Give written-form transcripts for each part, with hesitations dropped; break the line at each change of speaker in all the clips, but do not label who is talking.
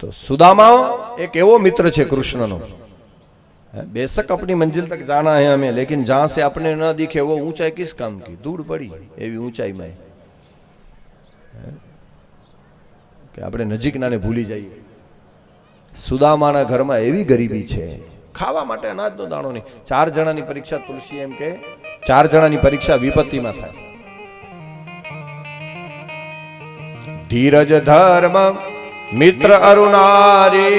तो सुदामा एक एवो मित्र है कृष्ण नो। बेशक अपनी मंजिल तक जाना है हमें, लेकिन जहां से अपने न दिखे वो ऊंचाई किस काम की, दूर पड़ी एवी ऊंचाई में कि આપણે નજીકના ને ભૂલી જઈએ। સુદામાના ઘરમાં એવી ગરીબી છે, ખાવા માટે અનાજનો દાણો નહીં। 4 જણાની પરીક્ષા, તુલસી એમ કે 4 જણાની પરીક્ષા વિપત્તિમાં થાય। ધીરજ ધર્મ મિત્ર અરુણારી,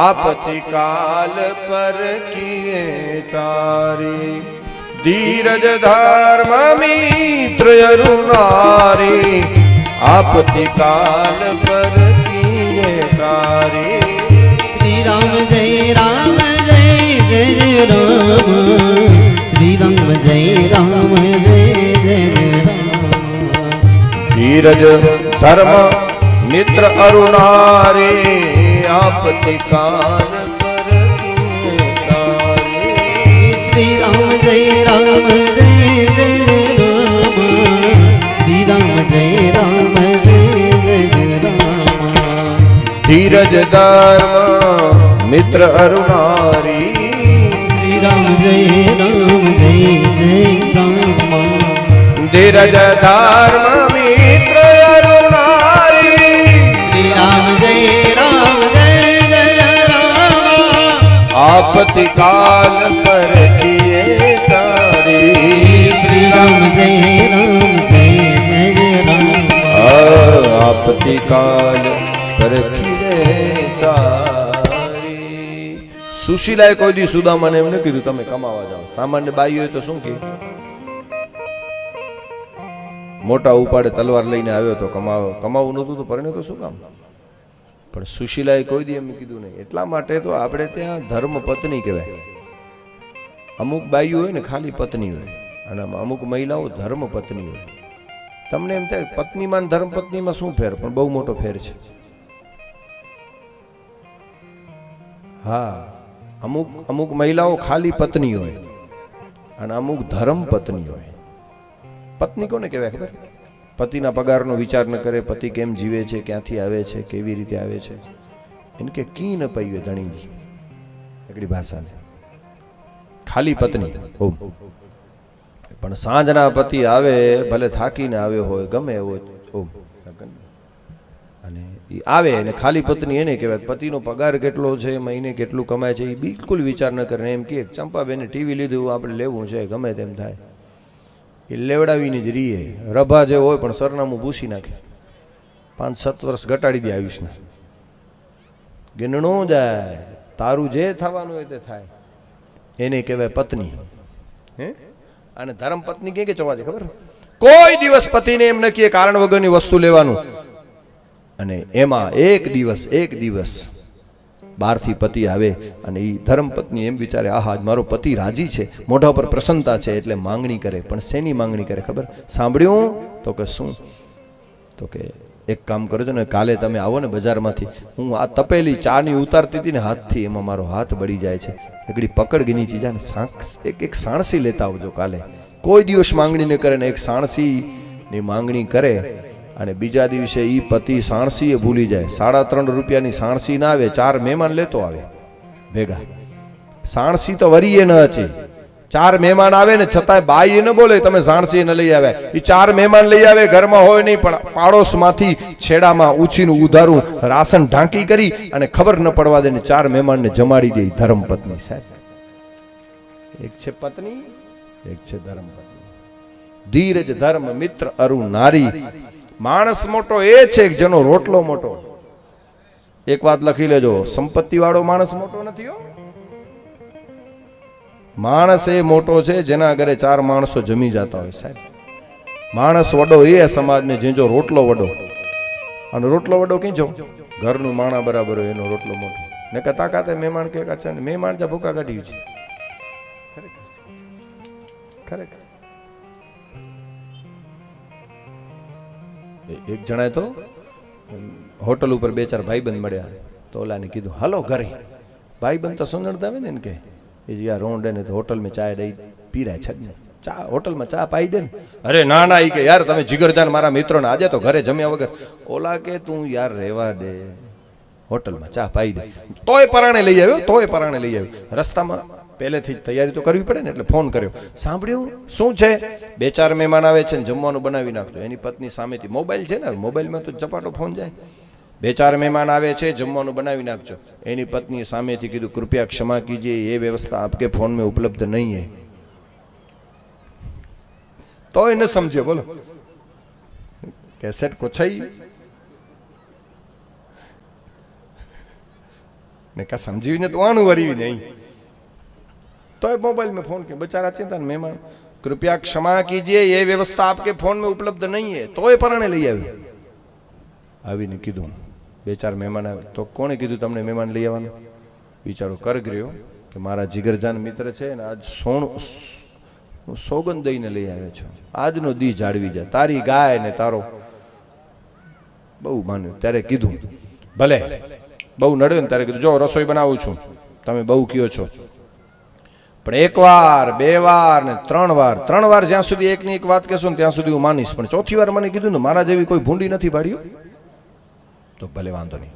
आपत्ति काल पर किए चारी। धीरज धर्म मित्र अरुणारी, आपत्ति काल पर किए चारी।
श्री राम जय जय राम, श्री राम जय जय राम।
धीरज धर्म मित्र अरुणारी, आपत्ति काल पर किए चारी।
श्री राम जय राम, श्री राम जय राम।
धीरज धर्म मित्र अरुणारी,
श्री राम जय राम।
धीरज धर्म मित्र अरुणारी,
श्री राम जय राम
आपत्ति काल पर किए तारी।
श्री राम जय राम।
आपत्ति काल पर किए तारी। सुशीलाए कोई दी सुदामाने एम न कीधुं तमे कमावा जाओ। सामान्य बाई होय तो शुं के, मोटा उपाड़े तलवार लईने आव्यो तो कमावुं नहोतुं तो परणे तो शुं काम। પણ સુશીલાએ કોઈ દી એમ કીધું નહીં। એટલા માટે તો આપણે ત્યાં ધર્મ પત્ની કહેવાય। અમુક બાઈઓ હોય ને ખાલી પત્ની હોય, અને અમુક મહિલાઓ ધર્મ પત્ની હોય। તમને એમ થાય પત્નીમાં ધર્મ પત્નીમાં શું ફેર, પણ બહુ મોટો ફેર છે। હા, અમુક મહિલાઓ ખાલી પત્ની હોય અને અમુક ધર્મ પત્ની હોય। પત્ની કોને કહેવાય ખબર? પતિના પગારનો વિચાર ન કરે, પતિ કેમ જીવે છે, ક્યાંથી આવે છે, કેવી રીતે આવે છે, એને કે કી ન પૈવે ધણીજી, એકડી ભાષા છે ખાલી પત્ની। પણ સાંજના પતિ આવે, ભલે થાકીને આવ્યો હોય, ગમે એવો અને એ આવે ને ખાલી પત્ની એને કહેવાય। પતિનો પગાર કેટલો છે, મહિને કેટલું કમાય છે, એ બિલકુલ વિચાર ન કરે। એમ કે ચંપાબેને ટીવી લીધું, આપણે લેવું છે, ગમે તેમ થાય, એ લેવડાવીને જ રીએ। રભા જે હોય પણ સરનામું ભૂસી નાખે, 5-7 વર્ષ ઘટાડી દે આયુષને। ગીણણું જાય, તારું જે થવાનું હોય તે થાય, એને કહેવાય પત્ની। હે, અને ધર્મ પત્ની કે ચવા છે ખબર? કોઈ દિવસ પતિને એમ ન કહે કારણ વગરની વસ્તુ લેવાનું। અને એમાં એક દિવસ બહારથી પતિ આવે અને એ ધર્મ પત્ની એમ વિચારે, આહા મારો પતિ રાજી છે, મોઢા પર પ્રસન્નતા છે, એટલે માંગણી કરે। પણ શેની માંગણી કરે ખબર? સાંભળ્યું? તો કે શું? તો કે એક કામ કરજો ને, કાલે તમે આવો ને બજારમાંથી, હું આ તપેલી ચાની ઉતારતી હતી ને હાથથી, એમાં મારો હાથ બળી જાય છે, એકડી પકડ ગીની ચીજ ને એક સાણસી લેતા આવજો કાલે। કોઈ દિવસ માંગણી ન કરે ને એક સાણસીની માંગણી કરે, અને બીજા દિવસે ઈ પતિ સાણસીએ ભૂલી જાય। 3.5 રૂપિયાની સાણસી ના આવે, 4 મહેમાન લેતો આવે ભેગા। સાણસી તો વરીએ ન અચે, 4 મહેમાન આવે ને છતાંય બાઈ ન બોલે તમે સાણસી ન લઈ આવે। એ 4 મહેમાન લઈ આવે, ઘરમાં હોય નહીં, પણ પાડોશમાંથી છેડામાં ઉછીનું ઉધારું રાશન ઢાંકી કરી અને ખબર ન પડવા દે ને 4 મહેમાનને જમાડી દે। ધર્મ પત્ની સાહેબ, એક છે પત્ની, એક છે ધર્મ પત્ની। ધીરજ ધર્મ મિત્ર અરુણારી। માણસ મોટો એ છે જેનો રોટલો મોટો। એક વાત લખી લેજો, સંપત્તિ વાળો માણસ મોટો નથી હો। માણસ એ મોટો છે જેના ઘરે 4 માણસો જમી જતા હોય સાહેબ। માણસ વડો એ સમાજને જેજો રોટલો વડો। અને રોટલો વડો કીજો ઘરનું માણા બરાબર હોય એનો રોટલો મોટો। ને કે તાકાતે મહેમાન કે કાચા ને મહેમાન જા ભૂકા કાઢ્યું છે ખરેખર। એક જણાએ તો હોટલ ઉપર 2-4 ભાઈબંધ મળ્યા, તો ઓલાને કીધું હાલો ઘરે। ભાઈબંધ તો સમજણતા આવે ને કે યાર રોંડે ને તો હોટલ में चाय दई पी रहा है ने चा होटल में चा पाई दे। अरे ना ना, ई के यार તમે જીગરજાન મારા મિત્રોને આજે તો ઘરે જમ્યા વગર। ઓલા કે તું યાર રેવા દે, હોટલમાં ચા પાઈ દે. તોય પરાણે લઈ આવ્યો, તોય પરાણે લઈ આવ્યો. રસ્તામાં પહેલેથી જ તૈયારી તો કરવી પડે ને, એટલે ફોન કર્યો. સાંભળ્યું શું છે? 2-4 મહેમાન આવે છે ને જમવાનું બનાવી નાખજો. એની પત્ની સામેથી, મોબાઈલ છે ને, મોબાઈલમાં તો ઝપાટો ફોન જાય. 2-4 મહેમાન આવે છે, જમવાનું બનાવી નાખજો. એની પત્ની સામેથી કીધું, કૃપયા ક્ષમા કીजिए, ये व्यवस्था आपके फोन में उपलब्ध नहीं है. તો એને સમજ્યો. બોલો, કેસેટ કોછાઈ ને કા સમજીને તો આણું વરી નહીં. तो मोबाइल में फोन किया, बेचारा चिंता मेहमान, कृपया क्षमा कीजिए, ये व्यवस्था आपके फोन में उपलब्ध नहीं है. तो पराणे લઈ આવ્યો. આવીને કીધું, 2-4 મહેમાન આવે. તો કોણે કીધું તમને મહેમાન લઈ આવવાનું? બિચારો કરગ્યો કે મારા જીગરજાન મિત્ર છે ને, આજ સોગંદ દઈને લઈ આવ્યો છું, આજનો દી જાળવી જા, તારી ગાય ને તારો. બહુ માન્યું. ત્યારે કીધું ભલે, બહુ નડ્યો ને ત્યારે કીધું, જો રસોઈ બનાવું છું, તમે બહુ કયો છો, પણ 1 વાર 2 વાર ને 3 વાર જ્યાં સુધી એકની એક વાત કહેશો ને ત્યાં સુધી હું માનીશ, પણ 4થી વાર મને કીધું ને મારા જેવી કોઈ ભૂંડી નથી ભાડ્યો, તો ભલે વાંધો નહીં.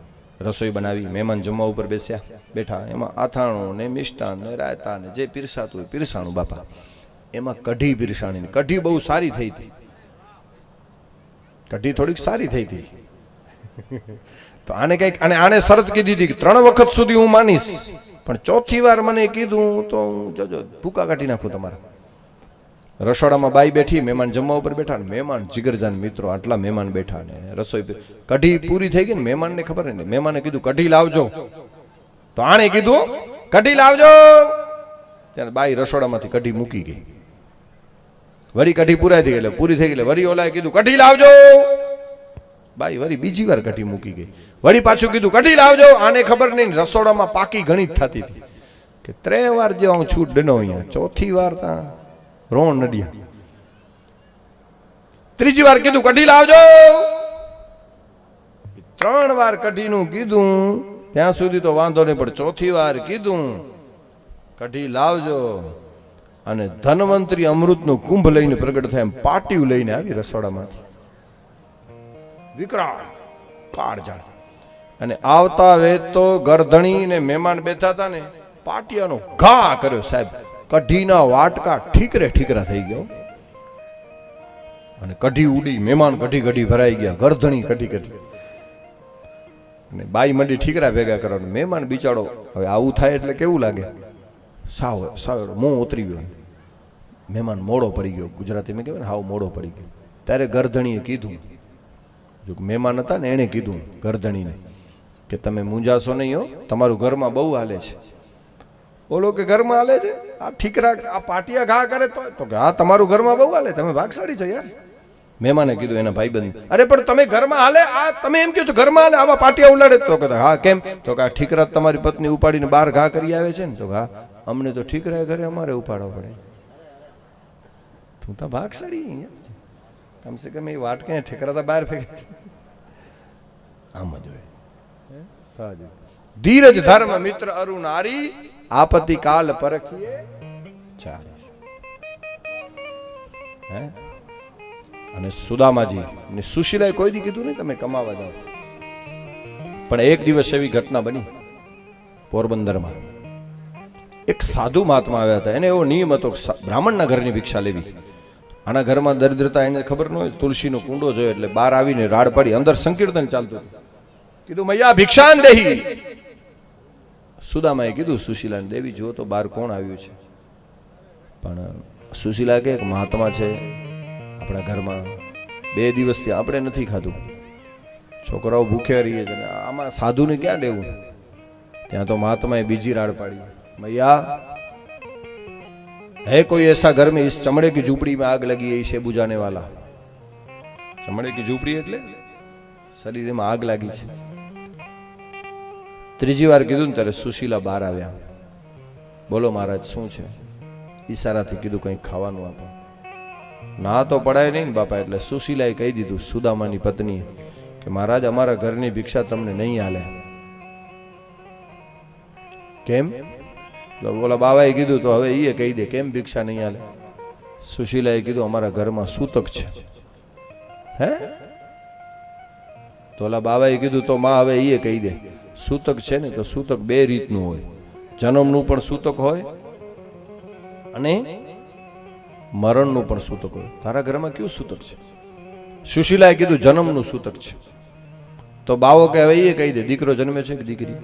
રસોઈ બનાવી, મહેમાન જમવા ઉપર બેઠા. એમાં આથાણું ને મિષ્ટાન ને રાયતા ને જે પીરસાતું હોય પીરસાણું. બાપા એમાં કઢી પીરસાણી. કઢી બહુ સારી થઈ હતી, કઢી થોડીક સારી થઈ હતી. તો આને કઈક, અને આને શરત કીધી હતી કે 3 વખત સુધી હું માનીશ, પણ 4થી વાર મને કીધું તો હું જજો ભૂકા કાઢી નાખું તમારા. રસોડામાં બાઈ બેઠી, મહેમાન જમવા ઉપર બેઠા ને મહેમાન જીગરજાન મિત્રો આટલા મહેમાન બેઠા ને રસોઈ કઢી પૂરી થઈ ગઈ ને મહેમાનને ખબર ને, મહેમાને કીધું કઢી લાવજો. તો આણે કીધું કઢી લાવજો. ત્યારે બાઈ રસોડામાંથી કઢી મૂકી ગઈ. વળી કઢી પૂરી થઈ ગઈ એટલે વળી ઓલાએ કીધું કઢી લાવજો. બાઈ વળી બીજી વાર કઢી મૂકી ગઈ. વળી પાછું કીધું કઢી લાવજો. આને ખબર નહીં રસોડામાં પાકી ઘણી જ થતી હતી કે 3 વાર જે હું છૂટ ડનો અહીંયા, 4થી વાર ત્યાં રોણ નડિયા. 3જી વાર કીધું કઢી લાવજો. 3 વાર કઢીનું કીધું ત્યાં સુધી તો વાંધો નહીં, પણ 4થી વાર કીધું કઢી લાવજો. અને ધનવંતરી અમૃતનું કુંભ લઈને પ્રગટ થાય એમ પાટિયું લઈને આવી રસોડામાંથી, વિકરાળ કાળજાળ. અને આવતા વેત તો ગરધણી ને મહેમાન બેઠા હતા ને, પાટિયાનો ઘા કર્યો સાહેબ. કઢીના વાટકા ઠીકરા થઈ ગયો અને કઢી ઉડી. મહેમાન કઢી ભરાઈ ગયા, ગરધણી કઢી. અને બાઈ મંડી ઠીકરા ભેગા કરવાનું. મહેમાન બિચારો, હવે આવું થાય એટલે કેવું લાગે, સાવ મોં ઉતરી ગયો. મહેમાન મોડો પડી ગયો, ગુજરાતીમાં કહેવાય ને હાવ મોડો પડી ગયો. ત્યારે ગરધણીએ કીધું, જો મહેમાન હતા ને એણે કીધું ગરધણીને કે તમે મૂંઝાશો નહીં હો, તમારું ઘરમાં બહુ હાલે છે. બોલો કે ઘરમાં હાલે છે? આ ઠીકરા આ પાટિયા ઘા કરે તો કે હા તમારું ઘરમાં બહુ હાલે, તમે ભાગશાળી છો યાર. મહેમાને કીધું એના ભાઈબંધ, અરે પણ તમે ઘરમાં હાલે, આ તમે એમ કહો છો ઘરમાં હાલે, આવા પાટિયા ઉલાડે? તો કે હા કેમ? તો કે આ ઠીકરા તમારી પત્ની ઉપાડીને બહાર ઘા કરી આવે છે ને. તો હા અમને તો ઠીકરા ઘરે અમારે ઉપાડવા પડે. તું તો ભાગશાળી, કમસે કમ એ વાટ કે ઠીકરા તો બહાર ફેંકે છે. આમ જ હોય. સાજુ ધીરજ ધર્મ મિત્ર અરુ નારી, આપત્તિ કાલ પરખીએ ચાર. અને સુદામાજી ને સુશીલાએ કોઈ દી કીધું નહીં તમે કમાવા જાઓ. પણ એક દિવસ એવી ઘટના બની પોરબંદરમાં. એક સાધુ મહાત્મા આવ્યા હતા. એને એવો નિયમ હતો બ્રાહ્મણના ઘરની ભિક્ષા લેવી. આના ઘરમાં દરિદ્રતા એને ખબર ન હોય. તુલસીનો કુંડો જોયો એટલે બહાર આવીને રાડ પાડી, અંદર સંકીર્તન ચાલતું. કીધું મૈયા ભિક્ષાન દેહી. સુદામાએ કીધું સુશીલાને, દેવી જુઓ તો બહાર કોણ આવ્યું છે. પણ સુશીલા કે મહાત્મા છે આપણા ઘરમાં, 2 દિવસથી આપણે નથી ખાધું, છોકરાઓ ભૂખ્યા રહીએ છે, આમાં સાધુને ક્યાં દેવું? ત્યાં તો મહાત્માએ બીજી રાડ પાડી, मैया है कोई ऐसा घर में इस चमड़े की झूपड़ी में आग लगी है इसे बुझाने वाला. चमड़े की झूपड़ी એટલે શરીરમાં આગ લાગી છે. ત્રીજી વાર કીધું ને ત્યારે સુશીલા બહાર આવ્યા. બોલો મહારાજ શું છે? ઈશારાથી કીધું કંઈક ખાવાનું આપો. ના તો પડાય નહીં ને બાપા. એટલે સુશીલાએ કહી દીધું સુદામાની પત્નીએ કે મહારાજ અમારા ઘરની ભિક્ષા તમને નહીં હાલે. કેમ? બોલા બાબાએ કીધું તો હવે એ કહી દે કેમ ભિક્ષા નહીં હાલે. સુશીલાએ કીધું અમારા ઘરમાં સૂતક છે. હે? તો ઓલા બાબાએ કીધું તો માં હવે એ કહી દે સૂતક છે ને તો સૂતક બે રીતનું હોય. જન્મનું પણ સૂતક હોય અને મરણનું પણ સૂતક હોય. તારા ઘરમાં કયું સૂતક છે? સુશીલાએ કીધું જન્મનું સૂતક છે. તો બાવો કે હવે એ કહી દે દીકરો જન્મે છે કે દીકરી.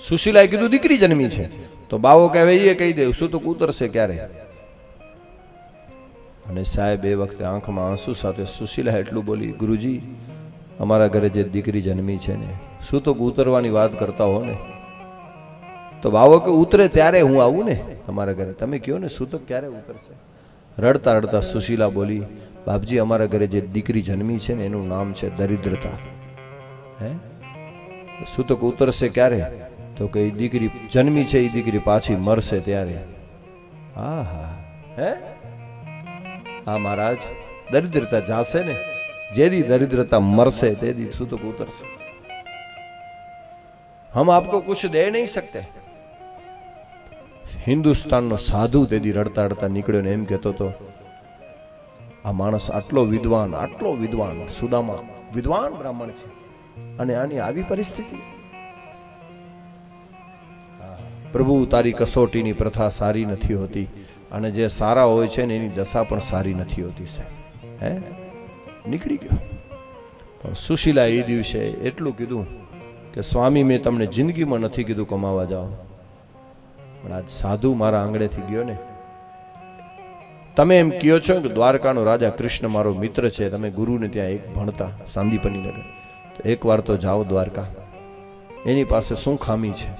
સુશીલાએ કીધું દીકરી જન્મી છે. તો બાવો કે હવે એ કહી દે સૂતક ઉતરશે ક્યારે. અને સાહેબ એ વખતે આંખમાં આંસુ સાથે સુશીલા એટલું બોલી, ગુરુજી અમારા ઘરે જે દીકરી જન્મી છે ને, સૂતક ઉતરવાની વાત કરતા હો ને, તો બાવો કે ઉતરે ત્યારે હું આવું ને તમારા ઘરે, તમે કહો ને સૂતક ક્યારે ઉતરશે. રડતા રડતા સુશીલા બોલી, બાપજી અમારા ઘરે જે દીકરી જન્મી છે ને એનું નામ છે દરિદ્રતા. હે સૂતક ઉતરશે ક્યારે? તો કે એ દીકરી જન્મી છે એ દીકરી પાછી મરશે ત્યારે. હા હા હે હા મહારાજ, દરિદ્રતા જાશે ને, જેદી દરિદ્રતા મરશે તેદી સૂતક ઉતરશે. हम आपको कुछ दे नहीं सकते. હિન્દુસ્તાનનો સાધુ તેદી રડતા રડતા નીકળ્યો ને એમ કહેતો હતો, આ માણસ આટલો વિદ્વાન સુદામા વિદ્વાન બ્રાહ્મણ છે અને આની આવી પરિસ્થિતિ. પ્રભુ તારી કસોટીની પ્રથા સારી નથી હોતી અને જે સારા હોય છે ને એની દશા પણ સારી નથી હોતી સાહેબ. હે નીકળી ગયો. પણ સુશીલા એ દિવસે એટલું કીધું કે સ્વામી મેં તમને જિંદગીમાં નથી કીધું કમાવા જાઓ, પણ આજ સાધુ મારા આંગણેથી ગયો ને. તમે એમ કહો છો કે દ્વારકાનો રાજા કૃષ્ણ મારો મિત્ર છે, તમે ગુરુને ત્યાં એક ભણતા સાંદીપની નગર, તો એકવાર તો જાઓ દ્વારકા, એની પાસે શું ખામી છે.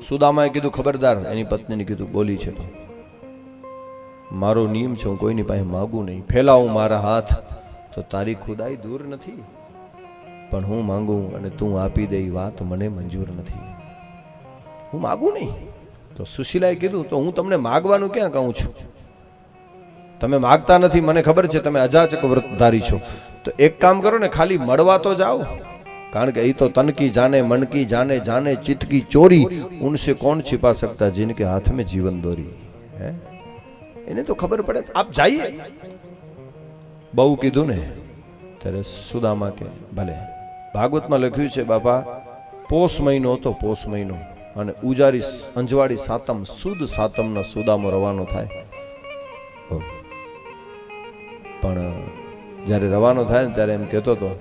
સુદામાએ કીધું ખબરદાર. એની પત્નીને કીધું બોલી છે તો મારો નિયમ છે હું કોઈની પાસે માગું નહીં, ફેલાવું મારા હાથ તો તારી ખુદાઈ દૂર નથી, પણ હું માંગું અને તું આપી દે એ વાત મને મંજૂર નથી, હું માગું નહીં. તો સુશીલાએ કીધું તો હું તમને માગવાનું ક્યાં કહું છું, તમે માગતા નથી, મને ખબર છે તમે અજાચક વ્રતધારી છો, તો એક કામ કરો ને ખાલી મળવા તો જાઓ, કારણ કે એ તો તન કી જાને મન કી જાને જાને ચિત્ત કી ચોરી ઉનસે कौन छिपा सकता जिनके हाथ में जीवन दोरी. હે એને તો ખબર પડે, આપ જાઈએ. બહુ કીધું ને ત્યારે સુદામા કે ભલે. ભાગવતમાં લખ્યું છે બાપા, પોષ મહિનો હતો, પોષ મહિનો, અને ઉજારી અંજવાડી સાતમ સુદ સાતમનો સુદામો રવાનો થાય. પણ જ્યારે રવાનો થાય ને ત્યારે એમ કહેતો હતો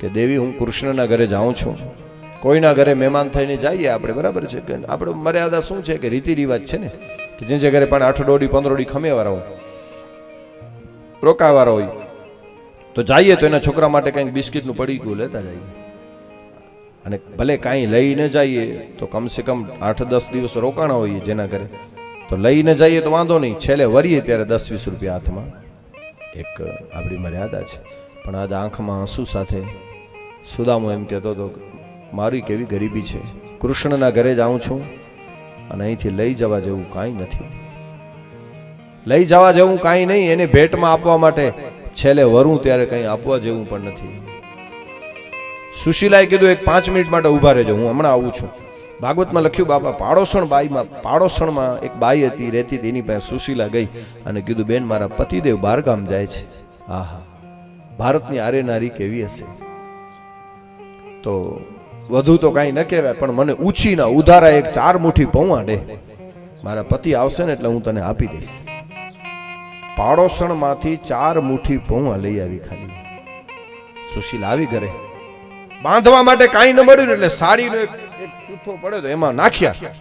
કે દેવી હું કૃષ્ણના ઘરે જાઉં છું, કોઈના ઘરે મહેમાન થઈને જઈએ આપણે, બરાબર છે કે આપણે મર્યાદા શું છે કે રીતિ રિવાજ છે ને કે જે ઘરે પણ 8 દોડી 15 દોડી ખમેવાળા હોય, રોકાવાળા હોય, તો જઈએ તો એના છોકરા માટે કંઈક બિસ્કિટનું પડીકું લેતા જઈએ, અને ભલે કાંઈ લઈને જઈએ તો કમસે કમ 8-10 દિવસ રોકાણા હોઈએ જેના ઘરે, તો લઈને જઈએ તો વાંધો નહીં, છેલ્લે વરીએ ત્યારે 10-20 રૂપિયા હાથમાં, એક આપણી મર્યાદા છે. પણ આજ આંખમાં આંસુ સાથે સુદામો એમ કહેતો હતો મારી કેવી ગરીબી છે, કૃષ્ણના ઘરે જાઉં છું અને અહીંથી લઈ જવા જેવું કાંઈ નથી, લઈ જવા જેવું કાંઈ નહીં, એને ભેટમાં આપવા માટે છેલ્લે વરું ત્યારે કંઈ આપવા જેવું પણ નથી. સુશીલાએ કીધું એક 5 મિનિટ માટે ઊભા રહેજો, હું હમણાં આવું છું. ભાગવતમાં લખ્યું બાપા, પાડોશણમાં એક બાઈ હતી રહેતી હતી, એની પાસે સુશીલા ગઈ અને કીધું બેન મારા પતિદેવ બહારગામ જાય છે. આહા, ભારતની આરે નારી કેવી હશે. તો વધુ તો કાંઈ ન કહેવાય, પણ મને ઉછીના ઉધારા એક 4 મુઠ્ઠી પૌવા દે, મારા પતિ આવશે ને એટલે હું તને આપી દઈશ. પાડોશણમાંથી 4 મુઠ્ઠી પૌવા લઈ આવી ખાલી. સુશીલા આવી ઘરે, બાંધવા માટે કાંઈ ન મળ્યું એટલે સાડીનો એક ચૂથો પડ્યો તો એમાં નાખ્યા,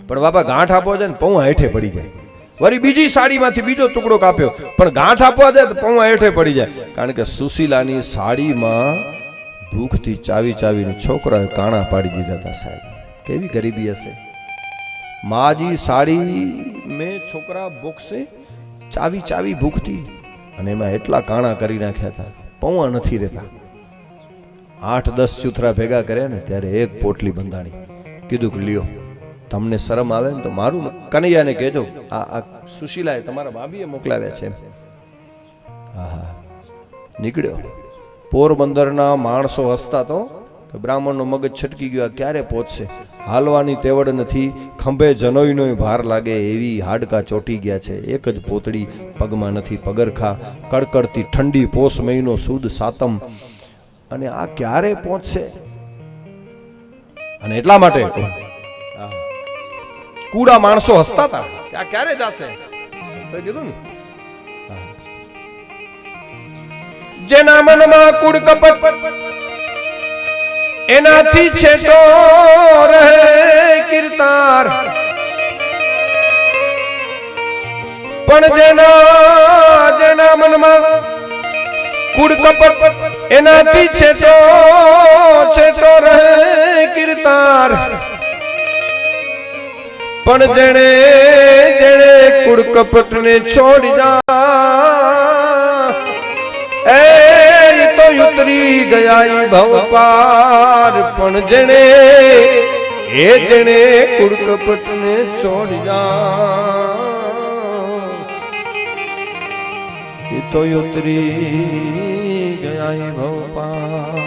પણ બાપા ગાંઠ આપવા જાય ને પૌવા હેઠે પડી જાય. વળી બીજી સાડીમાંથી બીજો ટુકડો કાપ્યો, પણ ગાંઠ આપવા જાય તો પૌવા હેઠે પડી જાય, કારણ કે સુશીલાની સાડીમાં ભૂખથી ચાવી ચાવીને છોકરાએ કાણા પાડી દીધા હતા. સાહેબ કેવી ગરીબી હશે. માજી સાડી મેં છોકરા બોક્સે ચાવી ચાવી ભૂખથી, અને એમાં એટલા કાણા કરી નાખ્યા હતા, પૌવા નથી રહેતા. 8-10 ચૂથરા ભેગા કર્યા ને ત્યારે એક પોટલી બંધાણી. કીધું કે લ્યો, તમને શરમ આવે ને તો મારું કનૈયાને કહેજો આ સુશીલાએ તમારા ભાભીએ મોકલાવ્યા છે. હા, નીકળ્યો. પોરબંદરના માણસો હસતા તો કે બ્રાહ્મણનો મગજ છટકી ગયો, ક્યારે પહોંચશે, હાલવાની તેવડ નથી, ખંભે જનોઈનો ભાર લાગે એવી હાડકા ચોટી ગયા છે, એક જ પોતડી પગમાં નથી પગરખા, કડકડતી ઠંડી પોષ મહિનો સુદ સાતમ, અને આ ક્યારે પહોંચશે? અને એટલા માટે કુડા માણસો હસતા હતા કે આ ક્યારે જશે. તો કીધું ને, જેના મનમાં કુડ કપટ એનાથી છેટો રહે કીર્તાર, પણ જેના મનમાં કુડ કપટ એનાથી છેટો રહે કીર્તાર, પણ જેણે કુડ કપટ ને છોડી જા એ તો ઉતરી ગયા ભવ પાર. પણ જેણે કુડ કપટ ને છોડી જા એ તો ઉતરી ગયા ભવ પાર.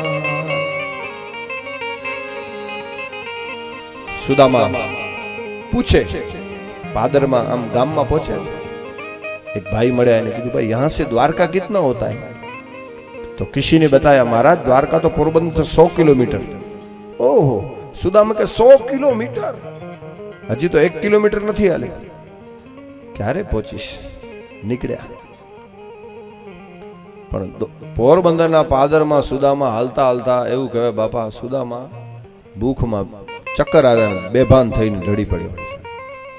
સુદામા પૂછે, પાદરમાં આમ ગામમાં પહોંચે, एक भाई મળ્યા, એને કીધું ભાઈ यहाँ से द्वारका कितना होता है? तो किसी ने बताया महाराज द्वारका तो पोरबंदर 100 किलोमीटर. ओहो, सुदामा के 100 किलोमीटर, હજી તો 1 કિલોમીટર નથી હાલી. ક્યારે પહોંચીશ? નીકળ્યા. પણ પોરબંદરના પાદરમાં સુદામા હાલતા હાલતા એવું કહેવાય બાપા સુદામા ભૂખમાં ચક્કર આવ્યા, બેભાન થઈને ઢળી પડ્યો,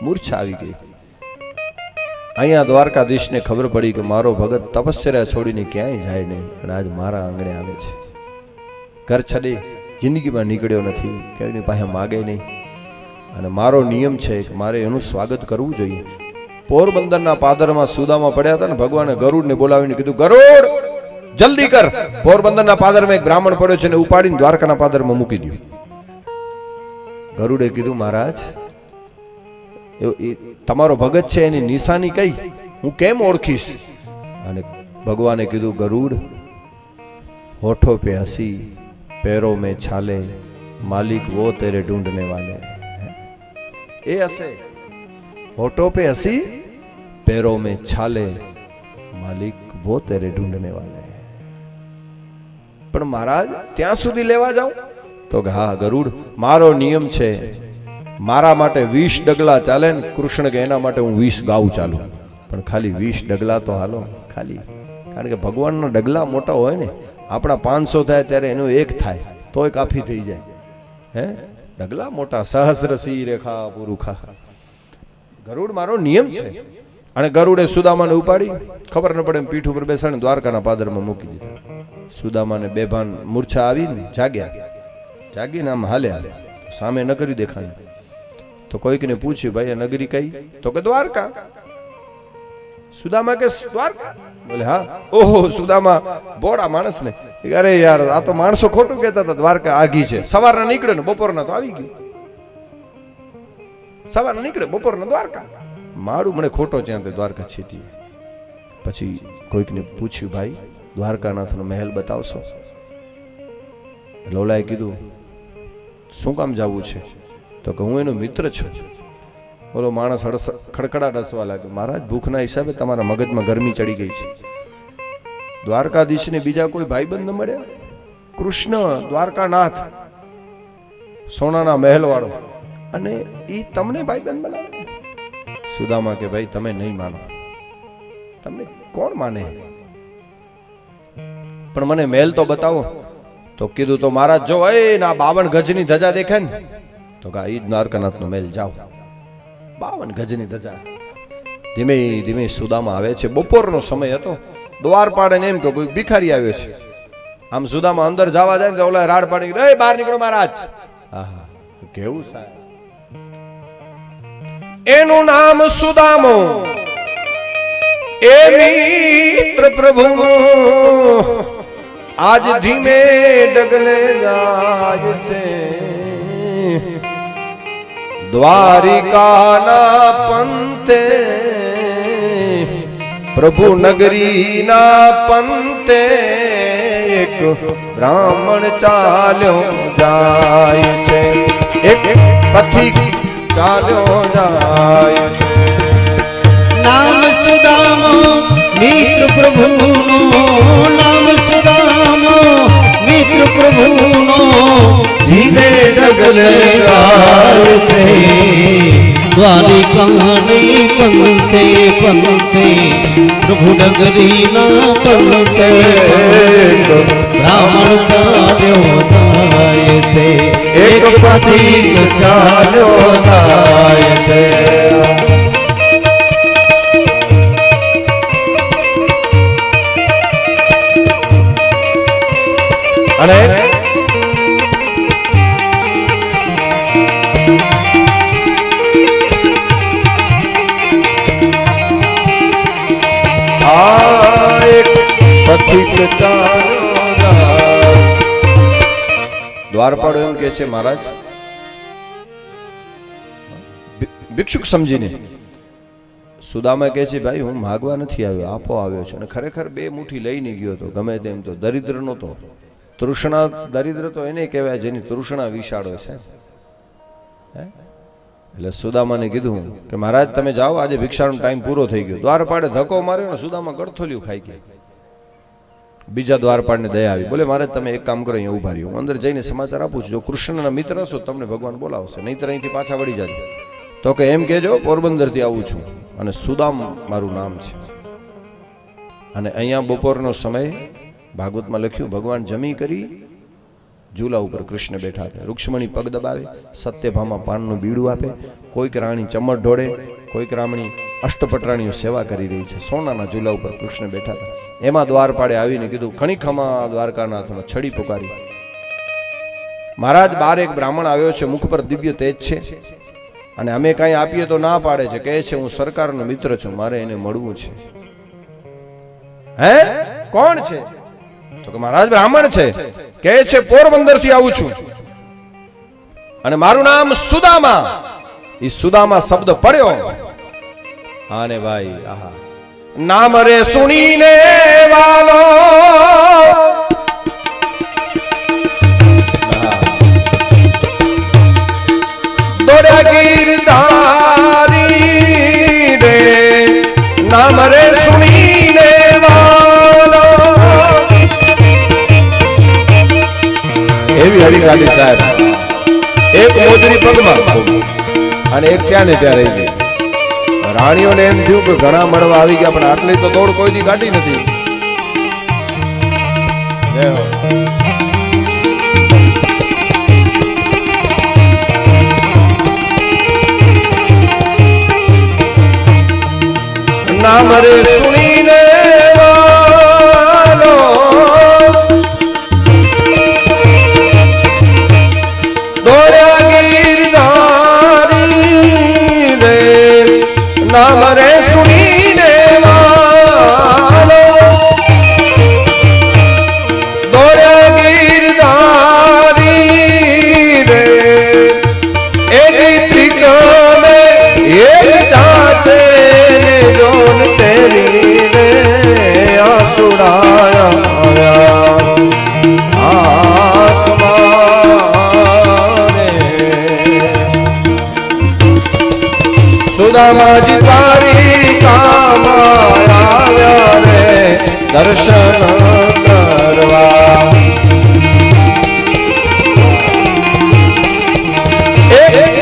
મૂર્છા આવી ગઈ. અહીંયા દ્વારકાધીશને ખબર પડી કે મારો ભગત તપસ્યા છોડીને ક્યાંય જાય નહીં અને આજ મારા આંગણે આવે છે. ઘર છડી જિંદગીમાં નીકળ્યો નથી, કોઈની પાસે માગે નહીં, અને મારો નિયમ છે કે મારે એનું સ્વાગત કરવું જોઈએ. પોરબંદરના પાદરમાં સુદામા પડ્યા હતા ને, ભગવાને ગરુડને બોલાવીને કીધું ગરુડ જલ્દી કર, પોરબંદરના પાદરમાં એક બ્રાહ્મણ પડ્યો છે ને ઉપાડીને દ્વારકાના પાદરમાં મૂકી દો. ગરુડે કીધું મહારાજ તમારો ભગત છે એની નિશાની કઈ, હું કેમ ઓળખીશ? અને ભગવાને કીધું ગરુડ હોઠો पे हंसी पैरों में छाले मालिक वो तेरे ढूंढने वाले. એ હશે, હોઠો पे हंसी पैरों में छाले मालिक वो तेरे ढूंढने वाले. પણ મહારાજ ત્યાં સુધી લેવા જાઉં? તો હા ગરુડ, મારો નિયમ છે, મારા માટે 20 ડગલા ચાલે ને કૃષ્ણ કે એના માટે હું 20 ગાઉ ચાલુ, પણ ખાલી 20 ડગલા તો હાલો ખાલી. કારણ કે ભગવાનના ડગલા મોટા હોય ને, આપણા 500 થાય ત્યારે એનું એક થાય તોય કાફી થઈ જાય. હે ડગલા મોટા, સહસ્ર સી રેખા પુરુખા. ગરુડ મારો નિયમ છે. અને ગરુડે સુદામાને ઉપાડી, ખબર ન પડે એમ પીઠ ઉપર બેસાડીને દ્વારકાના પાદરમાં મૂકી દીધા. સુદામાને બેભાન મૂર્છા આવીને જાગીને આમ હાલ્યા, સામે નગરી દેખાણી. તો કોઈકને પૂછ્યું ભાઈ આ નગરી કઈ? તો કે દ્વારકા. સુદામા કે દ્વારકા? બોલે હા. ઓહો, સુદામા બોડા માણસ ને, અરે યાર આ તો માણસો ખોટું કહેતા હતા, દ્વારકા આઘી છે. સવારના નીકળે ને બપોરના તો આવી ગયું, સવારના નીકળે બપોરના દ્વારકા. મારું મને ખોટો ત્યાં દ્વારકા છીટી. પછી કોઈકને પૂછ્યું ભાઈ દ્વારકાનાથનો મહેલ બતાવશો? લોલાએ કીધું શું કામ જવું છે? તો કે હું એનો મિત્ર છું. બોલો માણસ ખડખડાટ હસવા લાગે, મહારાજ ભૂખના હિસાબે તમારા મગજમાં ગરમી ચડી ગઈ છે. દ્વારકાધીશને બીજા કોઈ ભાઈબંધ ન મળ્યા? કૃષ્ણ દ્વારકાનાથ, સોનાના મહેલ વાળો, અને એ તમને ભાઈબંધ બનાવે? સુદામા કે ભાઈ તમે નહીં માનો, તમને કોણ માને, પણ મને મહેલ તો બતાવો. તો કીધું તો મહારાજ જો એ ના 52 ગજની ધજા દેખાય ને, તો કે ઈ દ્વારકાનાથનો મહેલ જાઓ. 52 ગજની ધજા. ધીમે ધીમે સુદામા આવે છે. બપોરનો સમય હતો. દ્વારપાળ ને એમ કે કોઈ ભિખારી આવ્યો છે. આમ સુદામા અંદર જવા જાય ને તો ઓલા રાડ પાડી, એ બહાર નીકળો મહારાજ. આહા, કેવું સાહેબ. એનું નામ સુદામો, એ મિત્ર પ્રભુ આજ ધીમે ડગલે જાય છે. દ્વારિકાના પંતે, પ્રભુ નગરીના પંતે, એક બ્રાહ્મણ ચાલ્યો જાય છે, એક પથિક ચાલ્યો જાય છે.
નામ સુદામો મિત્ર પ્રભુનું, નામ સુદામો મિત્ર જાય છે દ્વારિકાની પંક્તે પંક્તે પ્રભુ નગરીના પંક્તે બ્રાહ્મણ ચાલ્યો જાય છે એક પથિક ચાલ્યો જાય છે
અને દ્વારપાળ એમ કે છે મહારાજ ભિક્ષુક સમજીને સુદામા કહે છે ભાઈ હું માગવા નથી આવ્યો આપો આવ્યો છું અને ખરેખર બે મુઠ્ઠી લઈને ગયો હતો ગમે તેમ તો દરિદ્ર નહોતો તૃષ્ણા દરિદ્ર તો એને કહેવાય જેની તૃષ્ણા વિશાળ હોય છે એટલે સુદામાને કીધું કે મહારાજ તમે જાઓ આજે ભિક્ષાનો ટાઈમ પૂરો થઈ ગયો દ્વારપાળે ધક્કો માર્યો ને સુદામા ગળથોલિયું ખાઈ ગયા બીજા દ્વારપાળને દયા આવી બોલે મહારાજ તમે એક કામ કરો અહીંયા ઉભા રહ્યો હું અંદર જઈને સમાચાર આપું છું જો કૃષ્ણના મિત્ર હશો તમને ભગવાન બોલાવશે નહીંતર અહીંથી પાછા વળી જાજો તો કે એમ કહેજો પોરબંદરથી આવું છું અને સુદામ મારું નામ છે અને અહીંયા બપોરનો સમય ભાગવતમાં લખ્યું ભગવાન જમી કરી ઝૂલા ઉપર કૃષ્ણ બેઠા હતા રૂક્ષ્મણી પગ દબાવે સત્યભામા પાનનું બીડું આપે કોઈક રાણી ચમટ ઢોળે કોઈક રામણી અષ્ટપટરાણીઓ સેવા કરી રહી છે સોનાના ઝૂલા ઉપર કૃષ્ણ બેઠા હતા એમાં દ્વારપાળે આવીને કીધું ખણીખમા દ્વારકાનાથનો છડી પુકારી મહારાજ બાર એક બ્રાહ્મણ આવ્યો છે મુખ પર દિવ્ય તેજ છે અને અમે કાંઈ આપીએ તો ના પાડે છે કહે છે હું સરકારનો મિત્ર છું મારે એને મળવું છે હે કોણ છે તો કે મહારાજ બ્રાહ્મણ છે કહે છે પોરબંદર થી આવું છું અને મારું નામ સુદામા એ સુદામા શબ્દ પડ્યો આને ભાઈ આહા નામ રે સુણીને વાલો દોડ્યા ગીરધારી રે નામ રે સુણીને વાલો એવી હરિગાડી સાહેબ એક મોજરી પગમાં અને એક ત્યાં ને ત્યાં રહી ગઈ રાણીઓને એમ થયું કે ઘણા મળવા આવી ગયા પણ આટલી તો દોડ કોઈ દી કાઢી નથી નામ રે સુણીને વાલો દોડ્યા ગીરધારી રે નામ રે સુણીને વાલો દોડ્યા ગીરધારી રે એની ત્રિકમે એકતા છે ને જોન તેરી રે આસુડાયા સુદામાજી તારી કામ આવ્યા રે દર્શન કરવા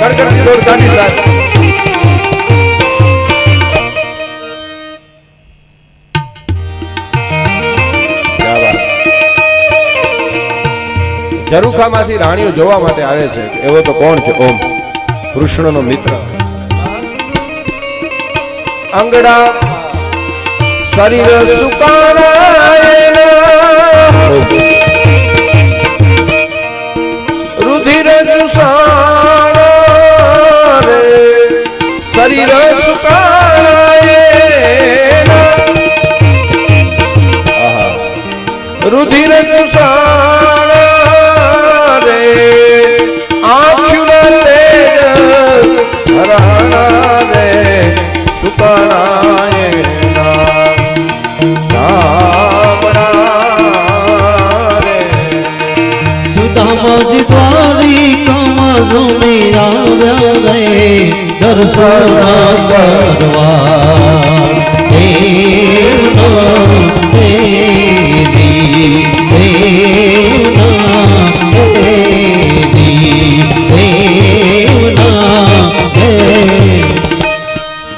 ગડગડતી દોડ કાઢી સાહેબ ઝરૂખામાંથી રાણીઓ જોવા માટે આવે છે એવો તો કોણ છે ઓમ કૃષ્ણનો મિત્ર અંગડા શરીર સુકારાય રુધિર ચુસાણા રે શરીર સુકારાય રુધિર ચુસાણા રે આંખના તેજ હરાણા રે
સુદામાજી દ્વારિકામાં ઝૂમી આવ્યા રે દર્શન કરવા દેવના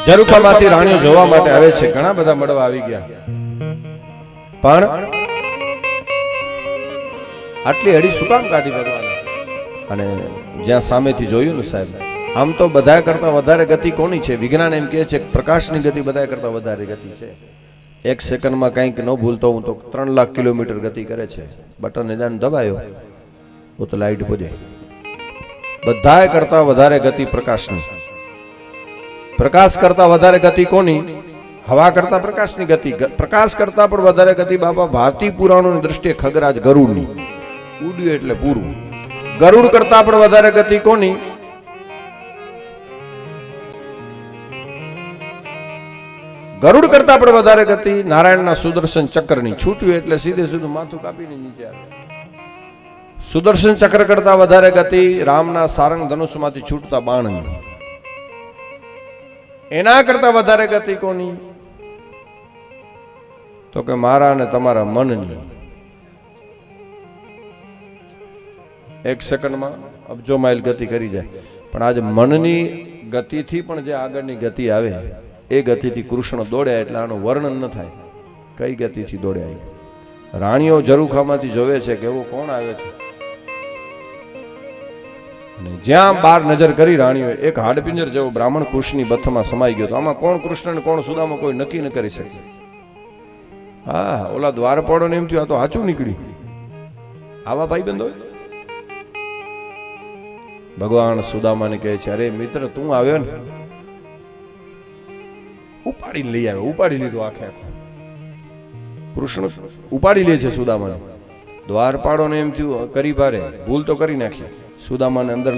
ઝરૂખામાંથી રાણીઓ જોવા માટે આવે છે, ઘણા બધા મળવા આવી ગયા, પણ આટલી અડી શું કામ કાઢી ભગવાન? અને જ્યાં સામેથી જોયું ને સાહેબ, આમ તો બધા કરતા વધારે ગતિ કોની છે? વિજ્ઞાન એમ કહે છે કે પ્રકાશની ગતિ બધા કરતા વધારે ગતિ છે. 1 સેકન્ડમાં કંઈક ન ભૂલતો હું તો 3 લાખ કિલોમીટર ગતિ કરે છે. બટન નિદાન દબાયો તો લાઈટ પહોંચે. બધા કરતા વધારે ગતિ પ્રકાશની. પ્રકાશ કરતા વધારે ગતિ કોની? હવા કરતા પ્રકાશની ગતિ. પ્રકાશ કરતા પણ વધારે ગતિ બાપા ભારતીય પુરાણોની દ્રષ્ટિએ ખગરાજ ગરુડની. ઉડ્યું એટલે પૂરું. ગરુડ કરતા પણ વધારે ગતિ કોની? ગરુડ કરતા પણ વધારે ગતિ નારાયણના સુદર્શન ચક્રની. છૂટ્યું એટલે સીધે સીધું માથું કાપીને નીચે આવે. સુદર્શન ચક્ર કરતા વધારે ગતિ રામના સારંગ ધનુષમાંથી છૂટતા બાણની. એના કરતા વધારે ગતિ કોની? તો કે મારા અને તમારા મનની. 1 સેકન્ડમાં અબજો માઇલ ગતિ કરી જાય. પણ આજે મનની ગતિથી પણ જે આગળની ગતિ આવે એ ગતિથી કૃષ્ણ દોડ્યા, એટલે આનું વર્ણન ન થાય. કઈ ગતિથી દોડ્યા? રાણીઓ ઝરૂખામાંથી જોવે છે કે એવો કોણ આવે છે. અને જ્યાં બાર નજર કરી રાણીઓ, એક હાડપિંજર જેવો બ્રાહ્મણ કૃષ્ણની બથમાં સમાઈ ગયો. તો આમાં કોણ કૃષ્ણ ને કોણ સુદામા કોઈ નક્કી ન કરી શકે. હા, ઓલા દ્વારપાળો ને એમ થયું આ તો સાચું નીકળ્યું. આવા ભાઈ બંધો ભગવાન સુદામાને કહે છે, અરે મિત્ર તું આવ્યો ને, ઉપાડીને લઈ આવ્યો. ઉપાડી લીધું આખે આખું. કૃષ્ણ ઉપાડી લે છે સુદામાને. દ્વારપાળો ને એમ થયું કરી ભારે ભૂલ તો કરી નાખી. સુદામાને અંદર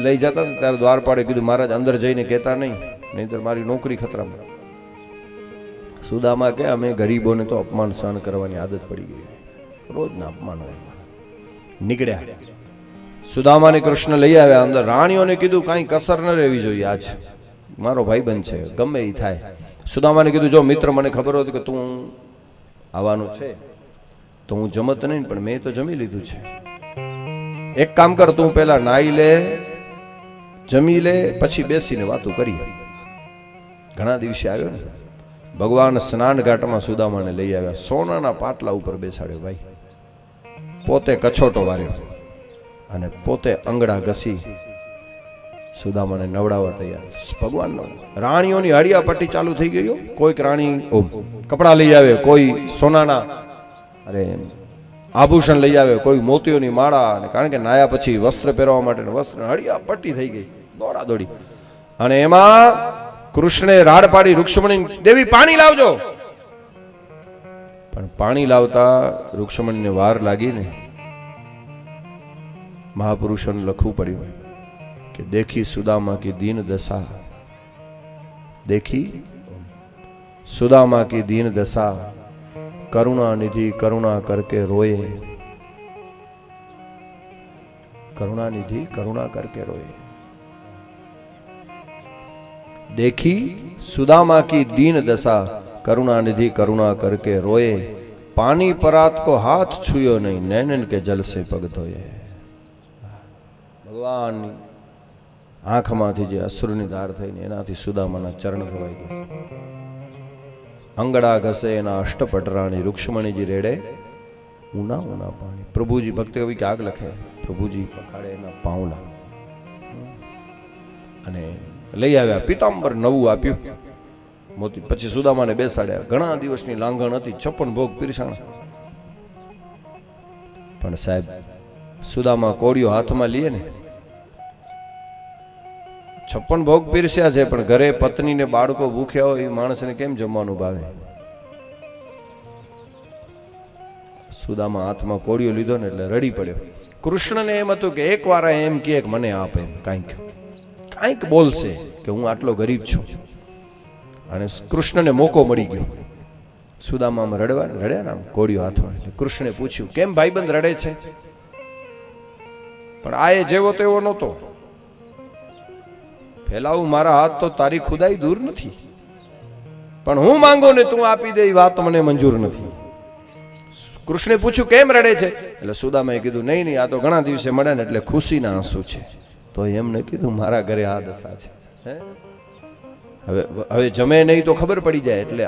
લઈ જતા ત્યારે દ્વારપાળે કીધું મહારાજ અંદર જઈને કહેતા નહીતર મારી નોકરી ખતરામાં. સુદામા કે અમે ગરીબોને તો અપમાન સહન કરવાની આદત પડી ગઈ, રોજના અપમાન નીકળ્યા. સુદામાને કૃષ્ણ લઈ આવ્યા અંદર. રાણીઓને કીધું કાંઈ કસર ન રહેવી જોઈએ, આજ મારો ભાઈબંધ છે, ગમે એ થાય. સુદામાને કીધું જો મિત્ર મને ખબર હોત કે તું આવવાનું છે તો હું જમત નહીં, પણ મેં તો જમી લીધું છે. એક કામ કર, તું પેલા નાઈ લે, જમી લે, પછી બેસીને વાતો કરીએ. ઘણા દિવસે આવ્યો ને. ભગવાન સ્નાન ઘાટમાં સુદામાને લઈ આવ્યા. સોનાના પાટલા ઉપર બેસાડ્યો ભાઈ. પોતે કછોટો વાર્યો અને પોતે અંગડા ઘસી સુદામાને નવડાવવા તૈયાર. ભગવાન રાણીઓની હળિયાપટ્ટી ચાલુ થઈ ગઈ. કોઈક રાણી કપડા લઈ આવે, કોઈ સોનાના આભૂષણ લઈ આવે, કોઈ મોતીઓની માળા. કારણ કે નાયા પછી વસ્ત્ર પહેરવા માટે વસ્ત્ર હળિયાપટ્ટી થઈ ગઈ, દોડા દોડી. અને એમાં કૃષ્ણે રાડ પાડી રૂક્ષ્મણી દેવી પાણી લાવજો. પણ પાણી લાવતા રૂક્ષ્મણીને વાર લાગી ને. મહાપુરુષોને લખવું પડ્યું કે દેખી સુદામા કી દીન દશા, દેખી સુદામા કી દીન દશા, करुणा निधि करुणा करके रोए, करुणा निधि करुणा करके रोए। देखी सुदामा की दीन दशा, करुणा निधि करुणा करके रोए। पानी परात को हाथ छुयो नहीं, नैनन के जल से पग धोए। भगवान आंखमांथी जे असुरनी धार थईने एनाथी सुदामाना चरण धोवाई गया। अंगड़ा घसे एना अष्टपटराणी रुक्ष्मणीजी रेड़े ऊना ऊना पानी। प्रभुजी भक्त कवि के आग लखे, प्रभुजी पकाड़े एना पावला अने लई आव्या। पीतांबर नवुं आप्युं मोती। पछी सुदामाने बेसाड्या। घणा दिवसनी लांघण हती, 56 भोग पीरसाणा। पण साहेब सुदामा कोड़ियो हाथमां लीए ने 56 भोग पीरस्या छे, पण घरे पत्नी ने बाळको भूख्या होय माणस ने केम जमवानुं भावे। सुदामा हाथमां कोड़ियो लीधो ने એટલે રડી પડ્યો। કૃષ્ણને એમ હતું કે એકવાર એમ કહે કે મને આપ, એમ કાંઈક બોલશે કે હું આટલો ગરીબ છું, અને કૃષ્ણને મોકો મળી ગયો। સુદામામાં રડ્યા ને કોળિયો હાથમાં। કૃષ્ણે પૂછ્યું કેમ ભાઈબંધ રડે છે? પણ આ એ જેવો તેવો નહોતો। ફેલાવું મારા હાથ તો તારી ખુદાઈ દૂર નથી, પણ હું માંગો ને તું આપી દે એ વાત મને મંજૂર નથી। કૃષ્ણે પૂછ્યું કેમ રડે છે? એટલે સુદામાએ કીધું નહીં નહીં, આ તો ઘણા દિવસે મળ્યા ને એટલે ખુશીના આંસુ છે। તો એમને કીધું મારા ઘરે આ દશા છે, હવે જમે નહીં તો ખબર પડી જાય એટલે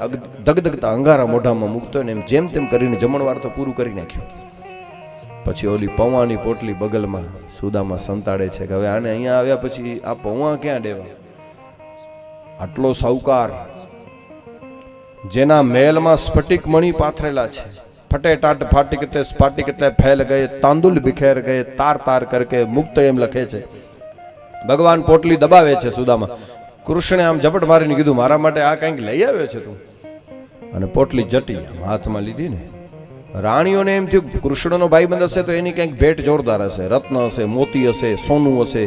ધગધગતા અંગારા મોઢામાં મૂકતો ને એમ જેમ તેમ કરીને જમણવાર તો પૂરું કરી નાખ્યું. પછી ઓલી પૌવાની પોટલી બગલમાં સુદામા સંતાડે છે કે હવે આને અહીંયા આવ્યા પછી આ પૌવા ક્યાં દેવા? આટલો સાહુકાર જેના મહેલમાં સ્ફટિક મણી પાથરેલા છે, ફટે ટાટ ફાટિક તે સ્ફાટિક તે ફેલ ગયે તાંદુલ બિખેર ગયે તાર તાર કરકે મુક્ત એમ લખે છે. ભગવાન પોટલી દબાવે છે સુદામા. કૃષ્ણે આમ ઝપટ મારીને કીધું મારા માટે આ કંઈક લઈ આવ્યો છે તું? અને પોટલી જટી હાથમાં લીધી ને. રાણીઓને એમ થયું કૃષ્ણનો ભાઈબંધ હશે તો એની કંઈક ભેટ જોરદાર હશે, રત્ન હશે, મોતી હશે, સોનું હશે.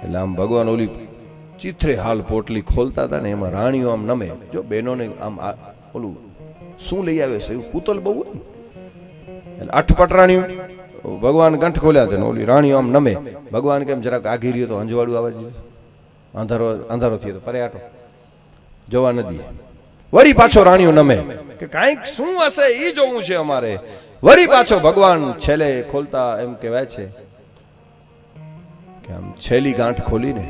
એટલે આમ ભગવાન ઓલી ચિત્રે હાલ પોટલી ખોલતા હતા ને એમાં રાણીઓ આમ નમે. જો બહેનોને આમ ઓલું શું લઈ આવે છે એવું પૂતલ બહુ હોય ને. એટલે અઠપટ રાણીઓ ભગવાન ગંઠ ખોલ્યા હતા ને ઓલી રાણીઓ આમ નમે. ભગવાન કેમ જરાક આઘી રહ્યો તો અંજવાળું આવવા જોઈએ, અંધારો થયો તો પરે આટો જોવા નથી. વળી પાછો રાણીઓ નમે કે કાંઈક શું હશે એ જોવું છે અમારે. વળી પાછો ભગવાન છેલ્લે ખોલતા એમ કહેવાય છે કે આમ છેલ્લી ગાંઠ ખોલીને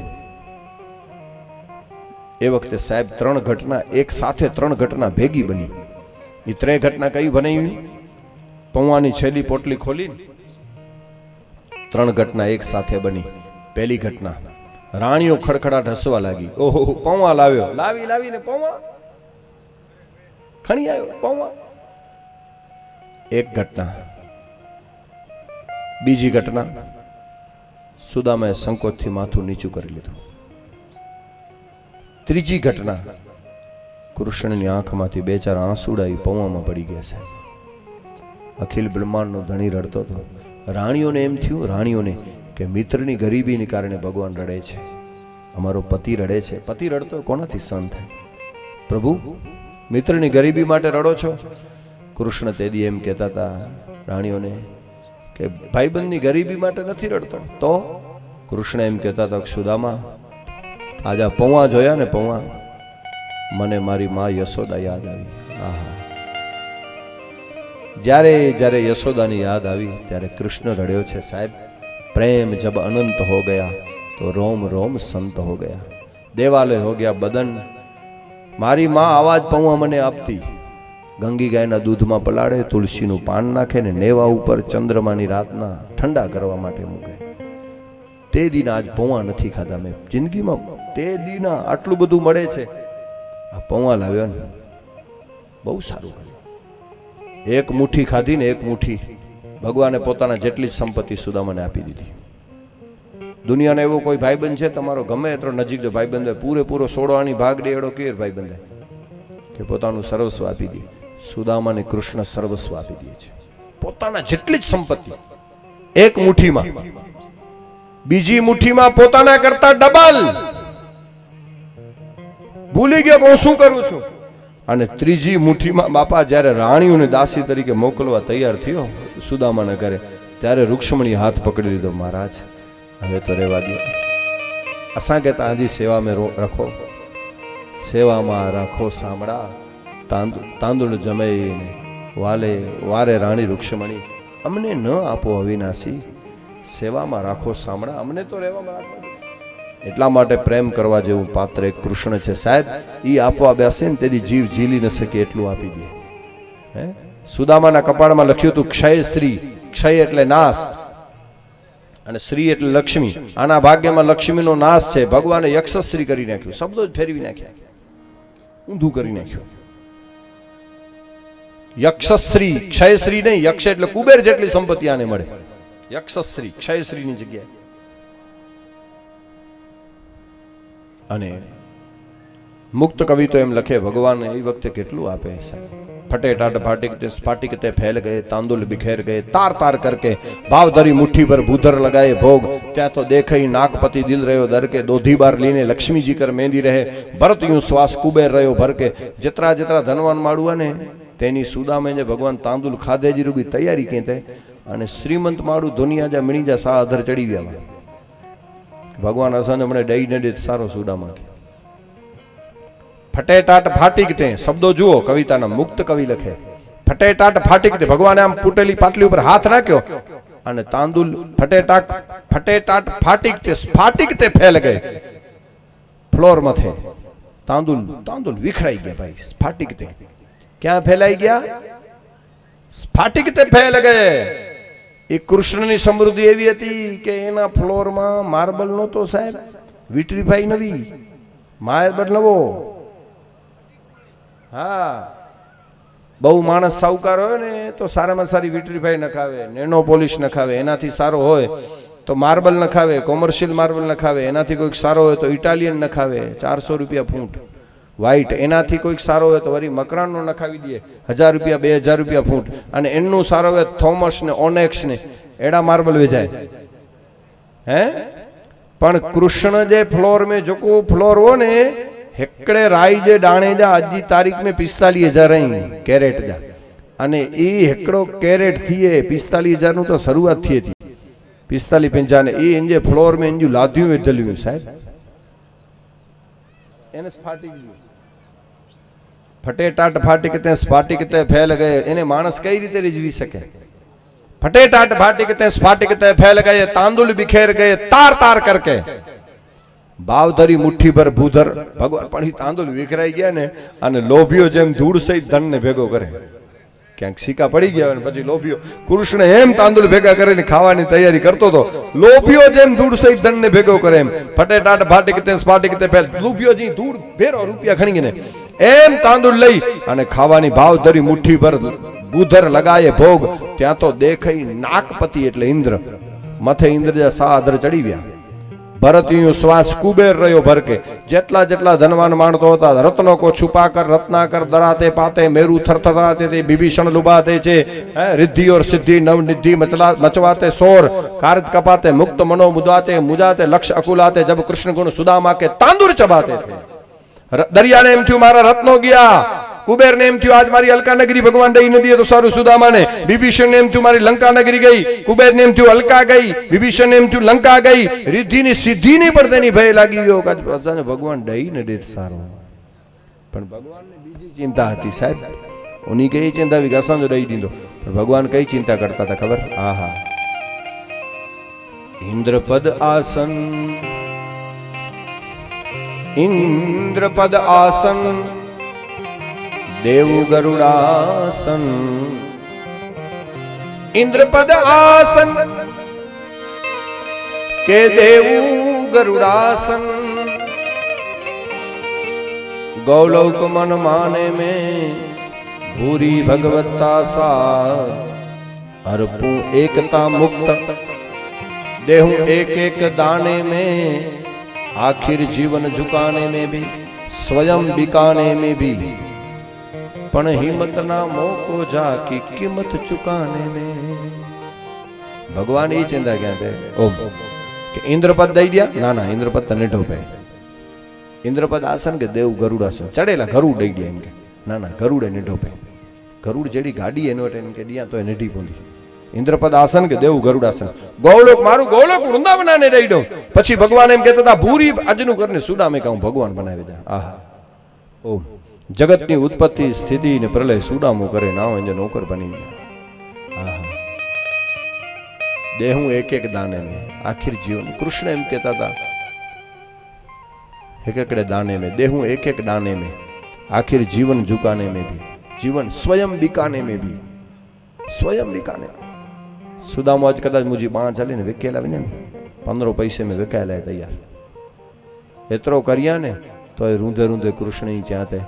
એ વખતે સાહેબ ત્રણ ઘટના એક સાથે ભેગી બની. એ ત્રણ ઘટના કઈ બનાવી? પૌવાની છેલ્લી પોટલી ખોલી ત્રણ ઘટના એક સાથે બની. પહેલી ઘટના, રાણીઓ ખડખડાટ હસવા લાગી. ઓહો પૌવા લાવ્યો, લાવીને પૌવા ખણી આવ્યો પૌવા. એક ઘટના. બીજી ઘટના, સુદામાએ સંકોચથી માથું નીચું કરી લીધું. ત્રીજી ઘટના, કૃષ્ણની આંખમાંથી બે ચાર આંસુડા પૌવામાં પડી ગયા છે. અખિલ બ્રહ્માંડનો ધણી રડતો હતો. રાણીઓને એમ થયું, રાણીઓને કે મિત્રની ગરીબીને કારણે ભગવાન રડે છે, અમારો પતિ રડે છે. પતિ રડતો કોનાથી સહન થાય? પ્રભુ મિત્રની ગરીબી માટે રડો છો? કૃષ્ણ તેદી એમ કહેતા હતા રાણીઓને કે ભાઈબંધની ગરીબી માટે નથી રડતો. તો કૃષ્ણ એમ કહેતા હતા સુદામા આજે પૌવા જોયા ને પૌવા, મને મારી માં યશોદા યાદ આવી. આહા, જ્યારે યશોદાની યાદ આવી ત્યારે કૃષ્ણ રડ્યો છે સાહેબ. પ્રેમ જબ અનંત હો ગયા તો રોમ રોમ સંત હો ગયા, દેવાલે હો ગયા બદન. મારી માં આવાજ પૌવા મને આપતી, ગંગી ગાયના દૂધમાં પલાળે, તુલસીનું પાન નાખે ને નેવા ઉપર ચંદ્રમાની રાતના ઠંડા કરવા માટે મૂકે. તે દિન આજ પૌવા નથી ખાધા મેં જિંદગીમાં. તે દિન આટલું બધું મળે છે, આ પૌવા લાવ્યો ને બહુ સારું કર્યું. એક મુઠ્ઠી ખાધી ને એક મુઠ્ઠી ભગવાને પોતાના જેટલી જ સંપત્તિ સુદામાને આપી દીધી. દુનિયાનો એવો કોઈ ભાઈબંધ છે તમારો ગમે એટલો નજીક જો ભાઈબંધ હોય, પૂરેપૂરો સોડવાની ભાગ દે એડો કેર ભાઈબંધ કે પોતાનું સર્વસ્વ આપી દે? સુદામાને કૃષ્ણ સર્વસ્વ આપી દે છે, પોતાના જેટલી જ સંપત્તિ એક મુઠ્ઠીમાં. બીજી મુઠ્ઠીમાં પોતાના કરતા ડબલ. ભૂલી ગયો હું શું કરું છું. અને ત્રીજી મુઠ્ઠીમાં બાપા જ્યારે રાણીઓને દાસી તરીકે મોકલવા તૈયાર થયો સુદામાના ઘરે, ત્યારે રૂક્ષ્મણી હાથ પકડી લીધો. મહારાજ હવે તો રહેવા દો, અસાં કહેતા હજી સેવા મેં રખો, સેવામાં રાખો સાંભળા. તાંદુળ જમાઈને વારે રાણી રૂક્ષ્મણી અમને ન આપો અવિનાશી, સેવામાં રાખો સાંભળા, અમને તો રહેવામાં રાખો. એટલા માટે પ્રેમ કરવા જેવું પાત્ર એક કૃષ્ણ છે સાહેબ. ઈ આપવા બેસે ને તેથી જીવ ઝીલી ન શકે એટલું આપી દે. હે સુદામાના કપાળમાં લખ્યું હતું ક્ષય શ્રી. ક્ષય એટલે નાશ અને શ્રી એટલે લક્ષ્મી. આના ભાગ્યમાં લક્ષ્મીનો નાશ છે. ભગવાને યક્ષશ્રી કરી નાખ્યું, શબ્દો જ ફેરવી નાખ્યા, ઊંધું કરી નાખ્યું. યક્ષશ્રી, ક્ષયશ્રી નહીં. યક્ષ એટલે કુબેર જેટલી સંપત્તિ આને મળે. યક્ષશ્રી ક્ષયશ્રીની જગ્યાએ. અને મુક્ત કવિ તો એમ લખે ભગવાન એ વખતે કેટલું આપે સાહેબ. ફટે ટાટ ફાટિક તે સ્ફાટિક તે ફેલ ગયે, તાંદુલ બિખેર ગયે, તાર તાર કરકે ભાવ ધરી મુઠ્ઠી પર ભૂધર લગાએ ભોગ. ત્યાં તો દેખઈ નાગપતિ દિલ રહ્યો દર કે, દોધી બાર લીને લક્ષ્મીજી કર મેંદી રહે, ભરત યું શ્વાસ કુબેર રહ્યો ભર કે. જેતરા ધનવાન માળુઆ ને તેની સુદામે જે ભગવાન તાંદુલ ખાધે જ રૂગી તૈયારી કે તે. અને શ્રીમંત માળું ધોનિયા જા મીણી જા સા અધર ચડી ગયા. ભગવાન અસન હમણે ડઈ ન દે સારો સુદામા કે. ફટેટાટ ફાટીક તે શબ્દો જુઓ કવિતાના. મુક્ત કવિ લખે ફટેટાટ ફાટીક તે. ભગવાને આમ ફૂટેલી પાટલી ઉપર હાથ રાખ્યો અને તાંદુલ ફટેટાટ ફાટીક તે સ્ફાટિક તે ફેલ ગયે. ફ્લોર મથે તાંદુલ વિખરાઈ ગયા ભાઈ, સ્ફાટિક તે ક્યાં ફેલાઈ ગયા? સ્ફાટિક તે ફેલ ગયે. એ કૃષ્ણની સમૃદ્ધિ એવી હતી કે એના ફ્લોરમાં માર્બલ નહોતો સાહેબ, વિટ્રીફાઈ નવી, માર્બલ નવો. હા, બહુ માણસ સાવકાર હોય ને તો સારામાં સારી વિટ્રીફાઈ નખાવે, નેનો પોલિશ નખાવે. એનાથી સારો હોય તો માર્બલ નખાવે, કોમર્શિયલ માર્બલ નખાવે. એનાથી કોઈક સારો હોય તો ઇટાલિયન નખાવે, 400 રૂપિયા ફૂટ વ્હાઈટ. એનાથી કોઈક સારો હોય તો વળી મકરાનનો નખાવી દે, 1000 રૂપિયા 2000 રૂપિયા ફૂટ. અને એનું સારો હોય થોમસ ને ઓનેક્સ ને એડા માર્બલ વેચાય. હે પણ કૃષ્ણ જે ફ્લોર में जो फ्लोर हो ने हेकड़े राई जे डाणे जा आज जी तारीख में 45,000 कैरेट जा. અને એ હેકડો કેરેટ થીએ 45,000 નું તો શરૂઆત થઈ હતી, 45-50 ને. એ એંજે ફ્લોર में એંજુ લાદ્યું વેધલ્યું સાહેબ, એને સ્ફાટી ગયું. ફટેટાટ ફાટી કે તે સ્ફાટી કે તે ફેલ ગયે. એને માણસ કઈ રીતે રીઝવી શકે? फटेटाट फाटी के स्फाटिक ते फैल गए, तांदुल बिखेर गए तार तार करके. भाव धरी मुट्ठी भर भूधर भगवान पण तांदुल विखराई गया ने अने लोभियो जेम धूड़ सहित धन ने भेगो करे. क्यांक सिक्का पड़ी गया ने पछी लोभियो कृष्ण एम तांदुल भेगा करीने खावानी तैयारी करतो तो लोभियो जेम धूड़ सहित धन ने भेगो करे. एम फटेटाट फाटी के स्फाटिक ते फैल लोभियो जी धूड़ भेरो रुपया खणी ने एम तांदुल लई अने खावानी भाव धरी मुट्ठी भर बूधर लगाए भोग. त्या तो देखई नाकपति एटले इंद्र मथे इंद्र जा सादर चढ़ी गया. भरत यूं श्वास कुबेर रह्यो भर के. जेटला जेटला धनवान मानतो होता रत्नों को छुपा कर रत्नाकर दराते पाते मेरु थरथराते थे विभीषण लुभाते छे. रिद्धि और सिद्धि नव निधि मचवाते शोर कारज कपाते मुक्त मनो मुदाते मुजाते लक्ष्य अकुलाते जब कृष्ण गुण सुदामा के तांदुर चबाते थे. दरिया ने एम थी मारा रत्नो गया. कुबेर ने एम थी आज मारी अलका नगरी भगवान दई नदी तो सारू सुदामा ने. विभीषण ने एम थी मारी लंका नगरी गई. कुबेर ने एम थी अलका गई. विभीषण ने एम थी लंका गई. रिद्धि ની સિદ્ધિ ની પર તેની ભય લાગી ગયો કે બધાને ભગવાન દઈ ને દે સારો. પણ ભગવાનને બીજી ચિંતા હતી સાહેબ. ઉની કઈ ચિંતા વિકાસા જો દઈ દીધો. પણ ભગવાન કઈ ચિંતા કરતા હતા ખબર? આહા, ઇન્દ્રપદ આસન, ઇન્દ્રપદ આસન देव गरुड़ासन. इंद्रपद आसन के देव गरुड़ासन. गौलोक मन माने में भूरी भगवत्ता सा. अर्पू एकता मुक्त देहू एक एक दाने में. आखिर जीवन झुकाने में भी स्वयं बिकाने में भी. पण हिम्मत ना मोको जा की कीमत चुकाने में. भगवान ये चिंता क्या थे ओम कि इंद्रपद दई दिया ना ना इंद्रपद तने ढोपे. इंद्रपद आसन के देव गरुड़ासन चढ़ेला गरुड़ दई दिया इनके ना ना गरुड़े ने ढोपे. गरुड़ जेडी गाड़ी एनो इनके दिया तो एने ढी बोली. इंद्रपद आसन के देव गरुड़ासन. गौलोक मारू गौलोक वृंदावन ने दई दो. પછી ભગવાન એમ કહેતા હતા ભૂરી આજનું કરને સુદામે કહું ભગવાન બનાવી દે. આહા ઓમ जगत की उत्पत्ति स्थिति ने प्रलय सुदामो करे नाव इंज नौकर बनी गया. देहू एक एक दाने में आखिर जीवन. कृष्ण एम कहता था एक एक दाने में देहू एक एक दाने में आखिर जीवन झुकाने में भी जीवन स्वयं बिकाने में भी स्वयं बिकाने. सुदामो आज कदाच मुझी 5 चली ने विकेला ने 15 पैसे में विकायला तैयार. एतरो करिया ने तो रूंधे रूंधे कृष्ण ही चाहते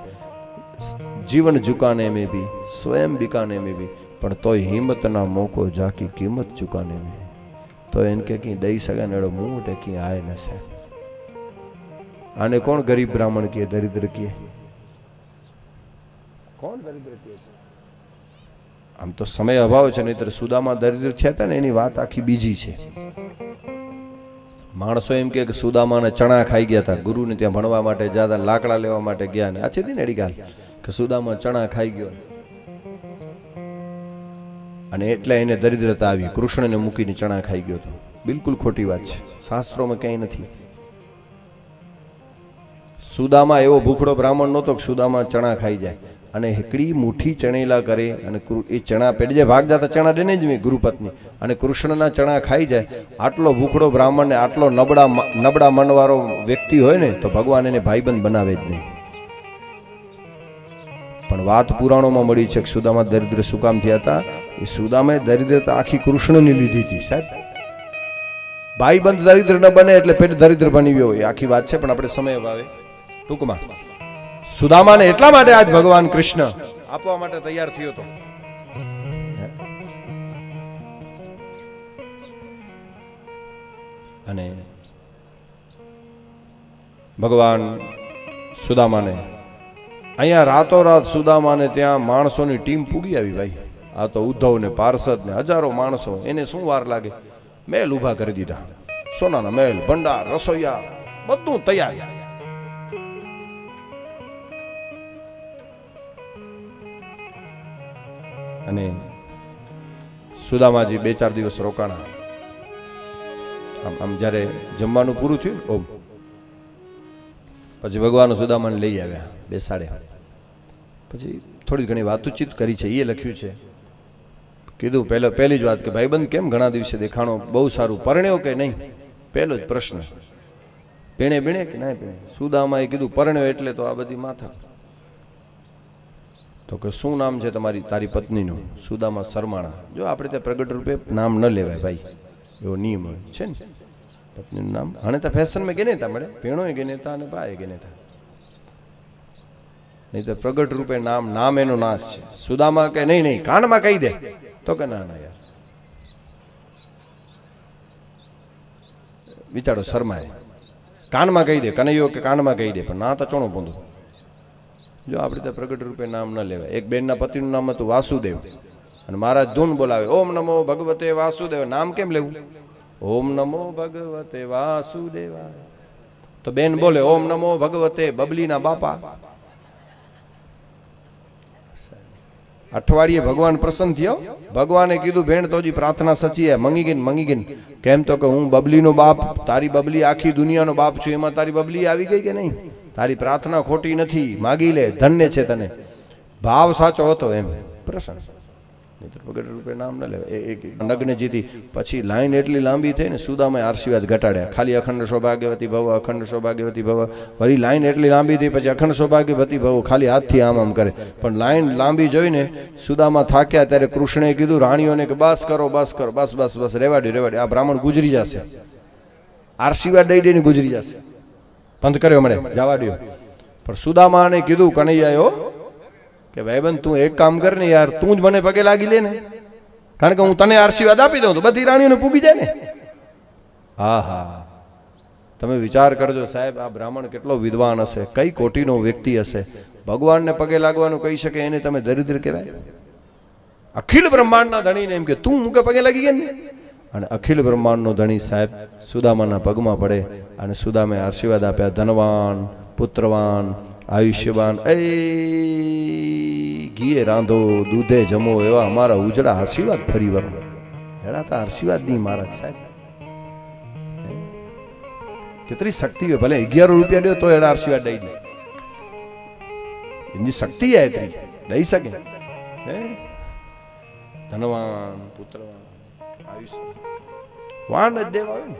जीवन झुकाने में भी स्वयं बिकाने में भी. पण तो हिम्मत ना मोको जाकी कीमत चुकाने में. तो इनके की दई सगन एड़ो मुंह टेकी आए न से. आने कौन गरीब ब्राह्मण किए दरिद्र किए? कौन दरिद्र किए? आम तो समय अभाव है नहीं तो सुदामा दरिद्र थया था ने एनी वात आखी बीजी छे. माणसो एम के सुदामा ने चना खाई गया था. गुरु ने त्या भणवा माटे ज्यादा लाकड़ा लेवा माटे गया ने आछी थी ने एडी गाल કે સુદામા ચણા ખાઈ ગયો અને એટલે એને દરિદ્રતા આવી. કૃષ્ણને મૂકીને ચણા ખાઈ ગયો તો બિલકુલ ખોટી વાત છે. શાસ્ત્રોમાં ક્યાંય નથી. સુદામા એવો ભૂખડો બ્રાહ્મણ નહોતો કે સુદામા ચણા ખાઈ જાય. અને હેકડી મુઠ્ઠી ચણેલા કરે અને એ ચણા પેટ જે ભાગ જતા ચણા દે ને જ ગુરુપત્ની અને કૃષ્ણના ચણા ખાઈ જાય. આટલો ભૂખડો બ્રાહ્મણ ને આટલો નબળા મનવાળો વ્યક્તિ હોય ને તો ભગવાન એને ભાઈબંધ બનાવે જ નહીં. પણ વાત પુરાણોમાં મળી છે કે સુદામા દરિદ્ર શું કામ થયા હતા? એ સુદામે દરિદ્રતા આખી કૃષ્ણની લીધી હતી સાહેબ. ભાઈબંધ દરિદ્ર ન બને એટલે પેટ દરિદ્ર બની ગયો એ આખી વાત છે, પણ આપણે સમય અભાવે ટૂંકમાં સુદામાને એટલા માટે આજ ભગવાન કૃષ્ણ આપવા માટે તૈયાર થયો હતો. અને ભગવાન સુદામાને અહીંયા રાતોરાત સુદામાને ત્યાં માણસોની ટીમ પૂગી આવી ભાઈ. આ તો ઉદ્ધવ ને પાર્ષદ ને હજારો માણસો, એને શું વાર લાગે? મહેલ ઉભા કરી દીધા, સોનાના મહેલ, ભંડાર, રસોઈયા, બધું તૈયાર. અને સુદામાજી 2-4 દિવસ રોકાણા. આમ જ્યારે જમવાનું પૂરું થયું ઓમ પછી ભગવાન સુદામાને લઈ આવ્યા, બેસાડ્યા. પછી થોડી ઘણી વાતચીત કરી છે, એ લખ્યું છે. કીધું પહેલી જ વાત કે ભાઈબંધ કેમ ઘણા દિવસે દેખાણો, બહુ સારું, પરણ્યો કે નહીં? પહેલો જ પ્રશ્ન, ભીણે કે ના ભીણે? સુદામાએ કીધું પરણ્યો એટલે તો આ બધી માથા. તો કે શું નામ છે તારી પત્નીનું? સુદામા શરમાણા. જો આપણે ત્યાં પ્રગટ રૂપે નામ ન લેવાય ભાઈ, એવો નિયમ છે ને. પત્નીનું નામ હણે તો ફેશનમાં ગેનેતા મળે, ભેણોય ગેનેતા અને બાએ ગેનેતા, નહીં તો પ્રગટ રૂપે નામ એનો નાશ છે. સુદામા કે નહીં કાનમાં કહી દે. તો કે ના યાર, બિચારો શરમાય. કાનમાં કહી દે, કનૈયો કે કાનમાં કહી દે, પણ ના તો ચોણું પૂંધું. જો આપણે ત્યાં પ્રગટ રૂપે નામ ન લેવાય. એક બેનના પતિનું નામ હતું વાસુદેવ, અને મહારાજ ધૂન બોલાવે, ઓમ નમો ભગવતે વાસુદેવ. નામ કેમ લેવું? ઓમ નમો ભગવતે વાસુદેવાય. તો બેન બોલે ઓમ નમો ભગવતે બબલીના બાપા. અઠવાડિયે ભગવાન પ્રસન્ન થયો. ભગવાને કીધું ભેણ તો હજી પ્રાર્થના સચી મંગી ગઈ. કેમ? તો કે હું બબલીનો બાપ, તારી બબલી આખી દુનિયાનો બાપ છું, એમાં તારી બબલી આવી ગઈ કે નહીં? તારી પ્રાર્થના ખોટી નથી, માગી લે, ધન્ય છે તને. ભાવ સાચો હતો એમ પ્રસન્ન. પ્રગટ રૂપે નામ ન લેવાય. એક નગ્ન જીતી પછી લાઈન એટલી લાંબી થઈ ને સુદામાએ આશીર્વાદ ઘટાડ્યા. ખાલી અખંડ સૌભાગ્યવતી ભવ, અખંડ સૌભાગ્યવતી ભવ. વળી લાઈન એટલી લાંબી થઈ પછી અખંડ સૌભાગ્યવતી ભવ ખાલી હાથથી આમ કરે. પણ લાઈન લાંબી જોઈને સુદામા થાક્યા. ત્યારે કૃષ્ણએ કીધું રાણીઓને કે બસ કરો, બસ રેવાડ્યું. આ બ્રાહ્મણ ગુજરી જશે, આશીર્વાદ દઈને ગુજરી જશે. બંધ કર્યો મળે, જવા દ્યો. પણ સુદામાને કીધું કનૈયાઓ કે ભાઈબંધ તું એક કામ કર ને યાર, તું જ મને પગે લાગી લે ને, કારણ કે હું તને આશીર્વાદ આપી દઉં તો બધી રાણીઓને પૂગી જાય ને. હા, તમે વિચાર કરજો સાહેબ, આ બ્રાહ્મણ કેટલો વિદ્વાન હશે, કઈ કોટીનો વ્યક્તિ હશે. ભગવાનને પગે લાગવાનું કહી શકે, એને તમે દરિદ્ર કહેવાય? અખિલ બ્રહ્માંડના ધણીને એમ કે તું મુકે પગે લાગી ગયા ને. અને અખિલ બ્રહ્માંડનો ધણી સાહેબ સુદામાના પગમાં પડે અને સુદામે આશીર્વાદ આપ્યા. ધનવાન, પુત્રવાન, આયુષ્યવાન, ઘીએ રાંધો, દૂધે જમો, એવા અમારા ઉજળા આશીર્વાદ ફરી વરો. હેડાતા આશીર્વાદ નહીં મહારાજ સાહેબ. કેટલી શક્તિ હોય, ભલે 11 રૂપિયા દો તો એડા આશીર્વાદ દઈ દે. એની શક્તિ દઈ શકે. ધનવાન, પુત્રવાન, આયુષ્ય વાન જ દેવા હોય ને.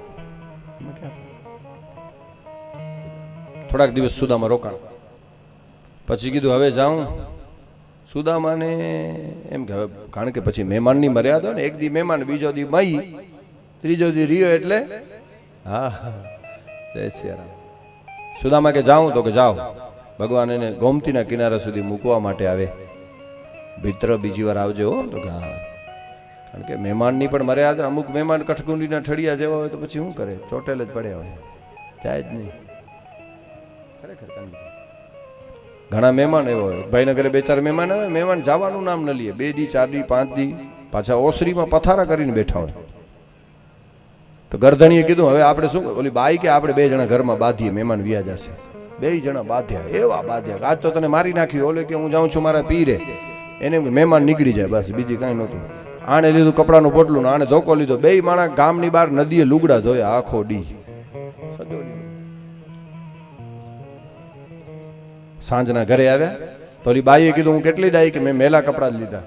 થોડાક દિવસ સુદામા રોકાણ. પછી કીધું હવે જાઉં. સુદામાને એમ કે કારણ કે પછી મહેમાનની મર્યાદા ને, એક દી મહેમાન, બીજો દી મઈ, ત્રીજો દી રિયો, એટલે હા જય શ્રી રામ. સુદામા કે જાઉં, તો કે જાઓ. ભગવાન એને ગોમતીના કિનારા સુધી મૂકવા માટે આવે. ભીતર બીજી વાર આવજો. તો કે હા, કારણ કે મહેમાનની પણ મર્યાદા. અમુક મહેમાન કઠકુંડીના ઠળિયા જેવા હોય તો પછી શું કરે, ચોટેલ જ પડ્યા હોય, જાય જ નહીં. ખરેખર ઘણા મહેમાન એવા હોય, ભાઈનગરે 2-4 મહેમાન આવે, મહેમાન જવાનું નામ ન લે. 2 દી 4 દી 5 દી પાછા ઓસરીમાં પથારા કરીને બેઠા હોય. તો ગરધણીએ કીધું હવે આપણે શું, ઓલી બાઈ કે આપણે 2 જણા ઘરમાં બાંધીએ, મહેમાન વ્યા જશે. 2 જણા બાંધ્યા, એવા બાંધ્યા આજ તો તને મારી નાખ્યું. ઓલે કે હું જાઉં છું મારા પીરે, એને મહેમાન નીકળી જાય, બસ બીજી કાંઈ નહોતું. આણે લીધું કપડાનું પોટલું ને આણે ધોકો લીધો. 2 માણસ ગામની બહાર નદીએ લુગડા ધોયા આખો ડી. સાંજના ઘરે આવ્યા, તો ઓલી બાઈએ કીધું હું કેટલી ડાઈ કે મેં મેલા કપડા જ લીધા.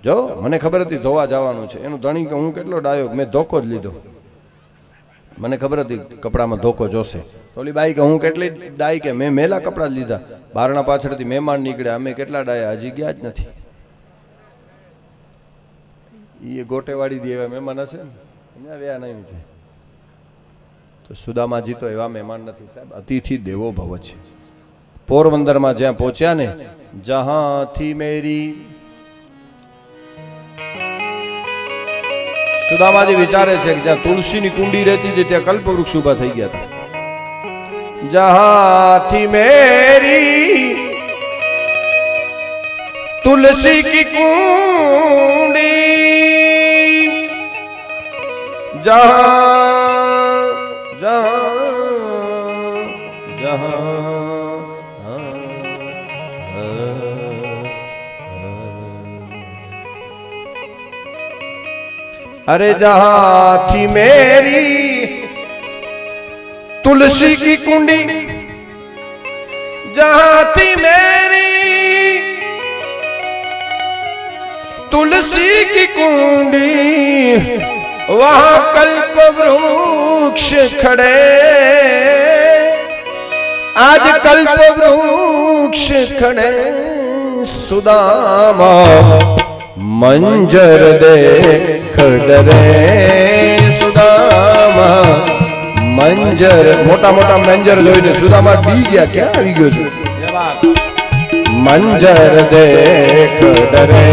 જો મને ખબર હતી ધોવા જવાનું છે. એનું ધણી કે હું કેટલો ડાયો, મેં ધોકો જ લીધો, મને ખબર હતી કપડામાં ધોકો જોશે. તો ઓલી બાઈ કે હું કેટલી ડાઈ કે મેં મેલા કપડા જ લીધા. બારણા પાછળથી મહેમાન નીકળ્યા, અમે કેટલા ડાયા, હજી ગયા જ નથી. એ ગોટેવાડી દે એવા મહેમાન હશે ને, અહીંયા વ્યા નહીં છે. તો સુદામાજી તો એવા મહેમાન નથી સાહેબ, અતિથિ દેવો ભવ છે. પોરબંદરમાં જ્યાં પહોંચ્યા ને, જહાથી મેરી, સુદામાજી વિચારે છે કે જ્યાં તુલસીની કુંડી રહેતી હતી ત્યાં કલ્પવૃક્ષ ઉભા થઈ ગયા હતા. જહાથી મેરી તુલસી કી કુંડી, જહાં જહાં જહાં, अरे जहां थी मेरी तुलसी की कुंडी, जहां थी मेरी तुलसी की कुंडी, वहां कल्प वृक्ष खड़े, आज कल्प वृक्ष खड़े, सुदामा મંજર દેખ ડરે, સુદામા મંજર, મોટા મોટા મંજર જોઈને સુદામા ડી ગયા, ક્યાં આવી ગયો છું. મંજર દેખ ડરે,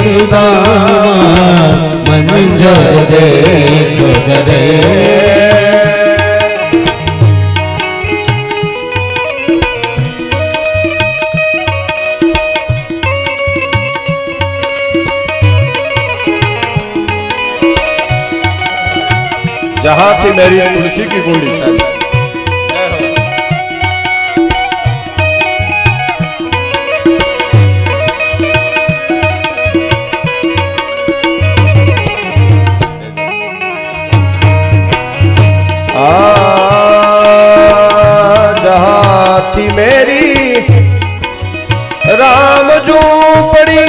સુદામા મંજર દેખ ડરે,
जहां थी मेरी तुलसी की कुंडी. जहां थी मेरी राम झोपड़ी,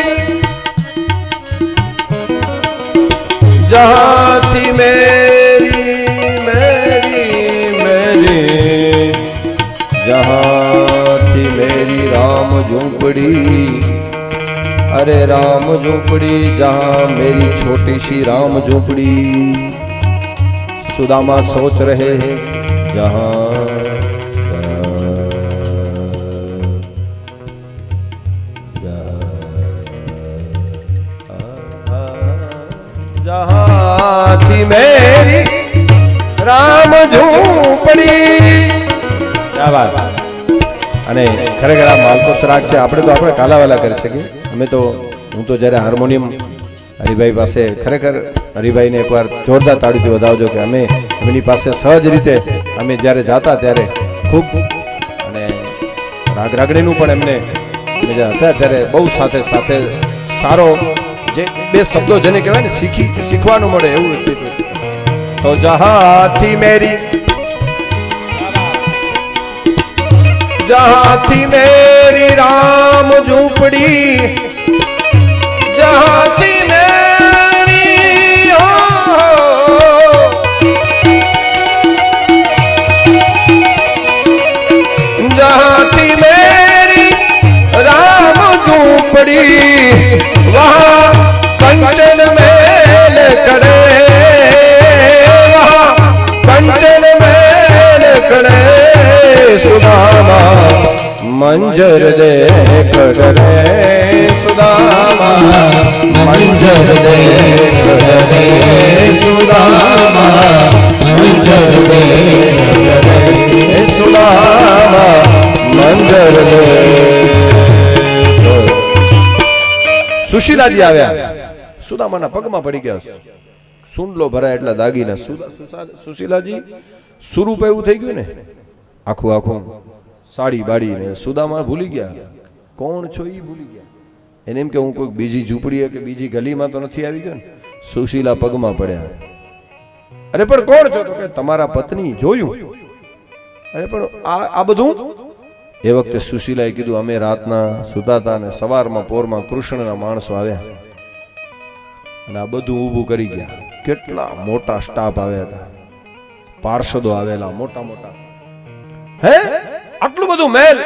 जहां थी मेरी जहां थी मेरी राम झोपड़ी, अरे राम झोपड़ी, जहां मेरी छोटी सी राम झोपड़ी. सुदामा सोच रहे हैं जहां जहां थी मेरी राम झोपड़ी. क्या बात. અને ખરેખર આ માલકોસ રાગ છે, આપણે તો આપણે કાલાવાલા કરી શકીએ. અમે તો હું તો જ્યારે હાર્મોનિયમ હરિભાઈ પાસે, ખરેખર હરિભાઈને એકવાર જોરદાર તાળીથી વધાવજો કે અમે એમની પાસે સહજ રીતે અમે જ્યારે જાતા ત્યારે ખૂબ, અને રાગ રાગડીનું પણ એમને હતા ત્યારે બહુ સાથે સાથે સારો જે બે શબ્દો જેને કહેવાય ને શીખવાનું મળે એવું. તો જહાં થી મેરી, जहां थी मेरी राम झोपड़ी, जहां थी मेरी जहां थी मेरी राम झोपड़ी, वहां कंचन मेल करे, वहां कंचन मेल करे, सुदामा મંજર દેખ ડરે, સુદામા મંજર દેખ ડરે, સુદામા મંજર દેખ ડરે, સુદામા મંજર દેખ. સુશીલાજી આવ્યા, સુદામાના પગમાં પડી ગયા, સુંડલો ભરાય એટલા દાગીના. સુશીલાજી સ્વરૂપ એવું થઈ ગયું ને, આખું આખું સાડી બાડી ને. સુદામા ભૂલી ગયા કોણ છો, એ ભૂલી ગયા. એને એમ કે હું કોઈ બીજી ઝૂંપડી કે બીજી ગલીમાં તો નથી આવી ગયો ને. સુશીલા પગમાં પડ્યા, અરે પણ કોણ છો? તો કે તમારા પત્ની. જોયું? અરે પણ આ બધું એ વખતે સુશીલાએ કીધું અમે રાતના સુતા હતા અને સવારમાં પોરમાં કૃષ્ણના માણસો આવ્યા અને આ બધું ઊભું કરી ગયા. કેટલા મોટા સ્ટાફ આવ્યા હતા, પાર્ષદો આવેલા મોટા મોટા, હે આટલું બધું મહેલ.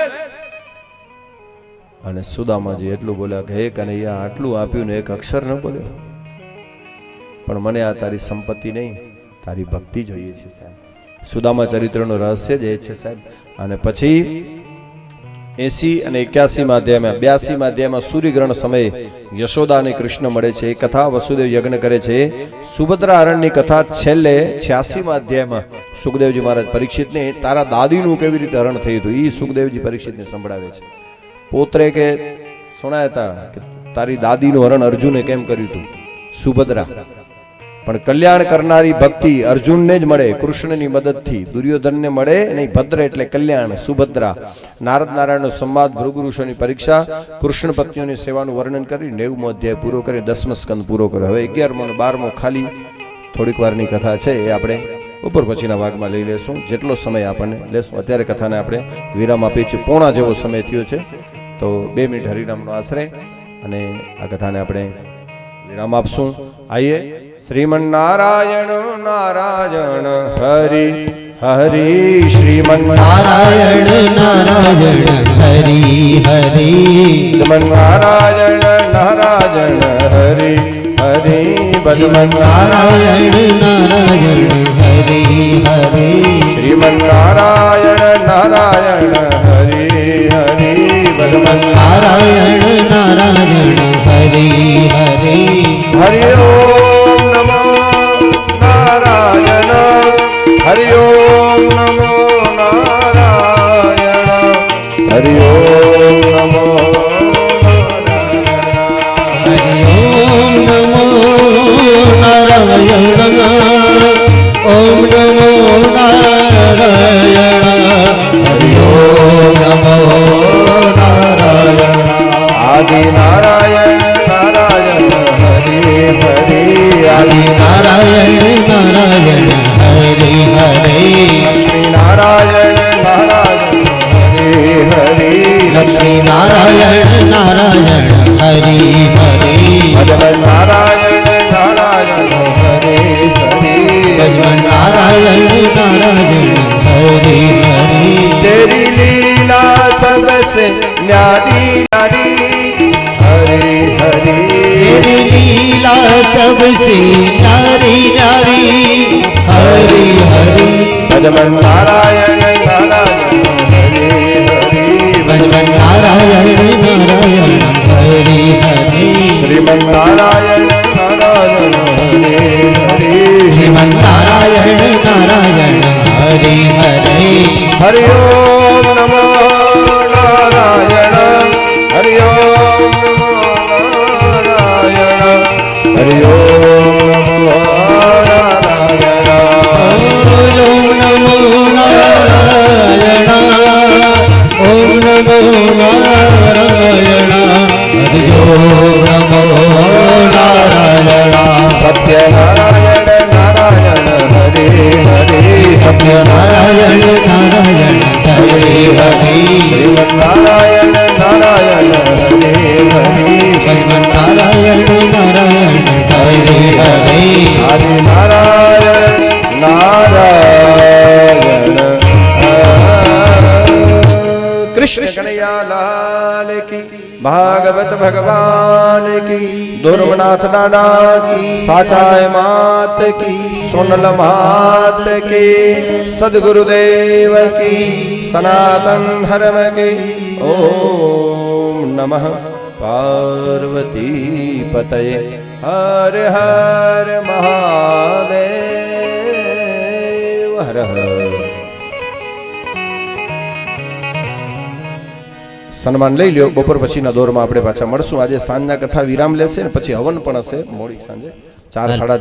અને સુદામાજી એટલું બોલ્યા કે હે કનૈયા, આટલું આપ્યું ને એક અક્ષર ન બોલ્યો, પણ મને આ તારી સંપત્તિ નહીં, તારી ભક્તિ જોઈએ છે સાહેબ. સુદામા ચરિત્રનું રહસ્ય જ એ છે સાહેબ. અને પછી 80 અને 81માં અધ્યાયમાં 82માં અધ્યાયમાં સૂર્યગ્રહણ સમયે યશોદા અને કૃષ્ણ મળે છે. એ કથા વસુદેવ યજ્ઞ કરે છે. સુભદ્રા હરણની કથા છેલ્લે 86માં અધ્યાયમાં સુખદેવજી મહારાજ પરીક્ષિતને તારા દાદીનું કેવી રીતે હરણ થયું હતું એ સુખદેવજી પરીક્ષિતને સંભળાવે છે. પોતરે કે સુણાયા હતા કે તારી દાદીનું હરણ અર્જુને કેમ કર્યું હતું, સુભદ્રા. પણ કલ્યાણ કરનારી ભક્તિ અર્જુનને જ મળે કૃષ્ણની મદદથી, દુર્યોધનને મળે નહીં. ભદ્ર એટલે કલ્યાણ, સુભદ્રા. નારદ નારાયણનો સંવાદ, ભૃગુઋષોની પરીક્ષા, કૃષ્ણ પત્નીઓની સેવાનું વર્ણન કરી 90મો અધ્યાય પૂરો કરી 10મો સ્કંદ પૂરો કર્યો. હવે 11મો અને 12મો ખાલી થોડીક વારની કથા છે, એ આપણે ઉપર પછીના ભાગમાં લઈ લેશું, જેટલો સમય આપણને લેશું. અત્યારે કથાને આપણે વિરામ આપીએ છીએ. પોણા જેવો સમય થયો છે, તો 2 મિનિટ હરિનામનો આશરે અને આ કથાને આપણે વિરામ આપશું. આઈએ શ્રીમન નારાયણ નારાયણ હરિ હરિ, શ્રીમન
નારાયણ નારાયણ હરિ હરિ,
શ્રીમન નારાયણ નારાયણ હરિ હરિ,
શ્રીમન નારાયણ નારાયણ હરિ હરિ,
શ્રીમન નારાયણ નારાયણ હરિ હરિ,
શ્રીમન નારાયણ નારાયણ હરિ હરિ,
હરિ ઓમ નમો નારાયણ, હરિ ઓમ નમો નારાયણ, હરિ ઓમ નમો
ઓમ નમો નારાયણ, હરિ ઓમ નમો નારાયણ,
આદિ નારાયણ નારાયણ હરિ હરિ,
આદિ નારાયણ નારાયણ હરિ હરિ,
લક્ષ્મી નારાયણ નારાયણ હરિ હરિ,
લક્ષ્મી નારાયણ નારાયણ હરિ હરિ,
ભગવાન નારાયણ નારાયણ હરિ હરિ,
ભગવાન નારાયણ નારાયણ હરિ હરિ,
तेरी लीला सबसे न्यारी न्यारी, हरि हरि,
तेरी लीला सबसे न्यारी न्यारी, हरि हरि,
भगवान नारायण नारायण हरि हरि,
भगवान नारायण नारायण हरि हरि,
श्रीमन नारायण नारायण हरि हरि,
श्रीमन नारायण नारायण हरि हरि,
हरि ओम नमो नारायण, हरि ओम नमो नारायण, हरि ओम नमो नारायण,
ओम नमो नारायण, ओम नमो नारायण, हरि ओम नमो नारायण,
सत्य नारायण नारायण हरि हरि,
सत्य नारायण नारायण हरि हरि,
श्रीमन नारायण नारायण हरि हरि,
श्रीमन नारायण नारायण हरि हरि,
आदि नारायण नारायण कृष्ण कन्हैया लाल की, भागवत भगवान की, दुर्मनाथ दादा की, साचाय मात की, सोनल मात की, सद्गुरुदेव की, सनातन धर्म की. ओम नमः पार्वती पतये, हर हर महादेव, हर हर. સન્માન લઈ લ્યો. બપોર પછીના દોરમાં આપણે પાછા મળશું. આજે સાંજના કથા વિરામ લેશે ને પછી હવન પણ હશે મોડી સાંજે 4 સાડા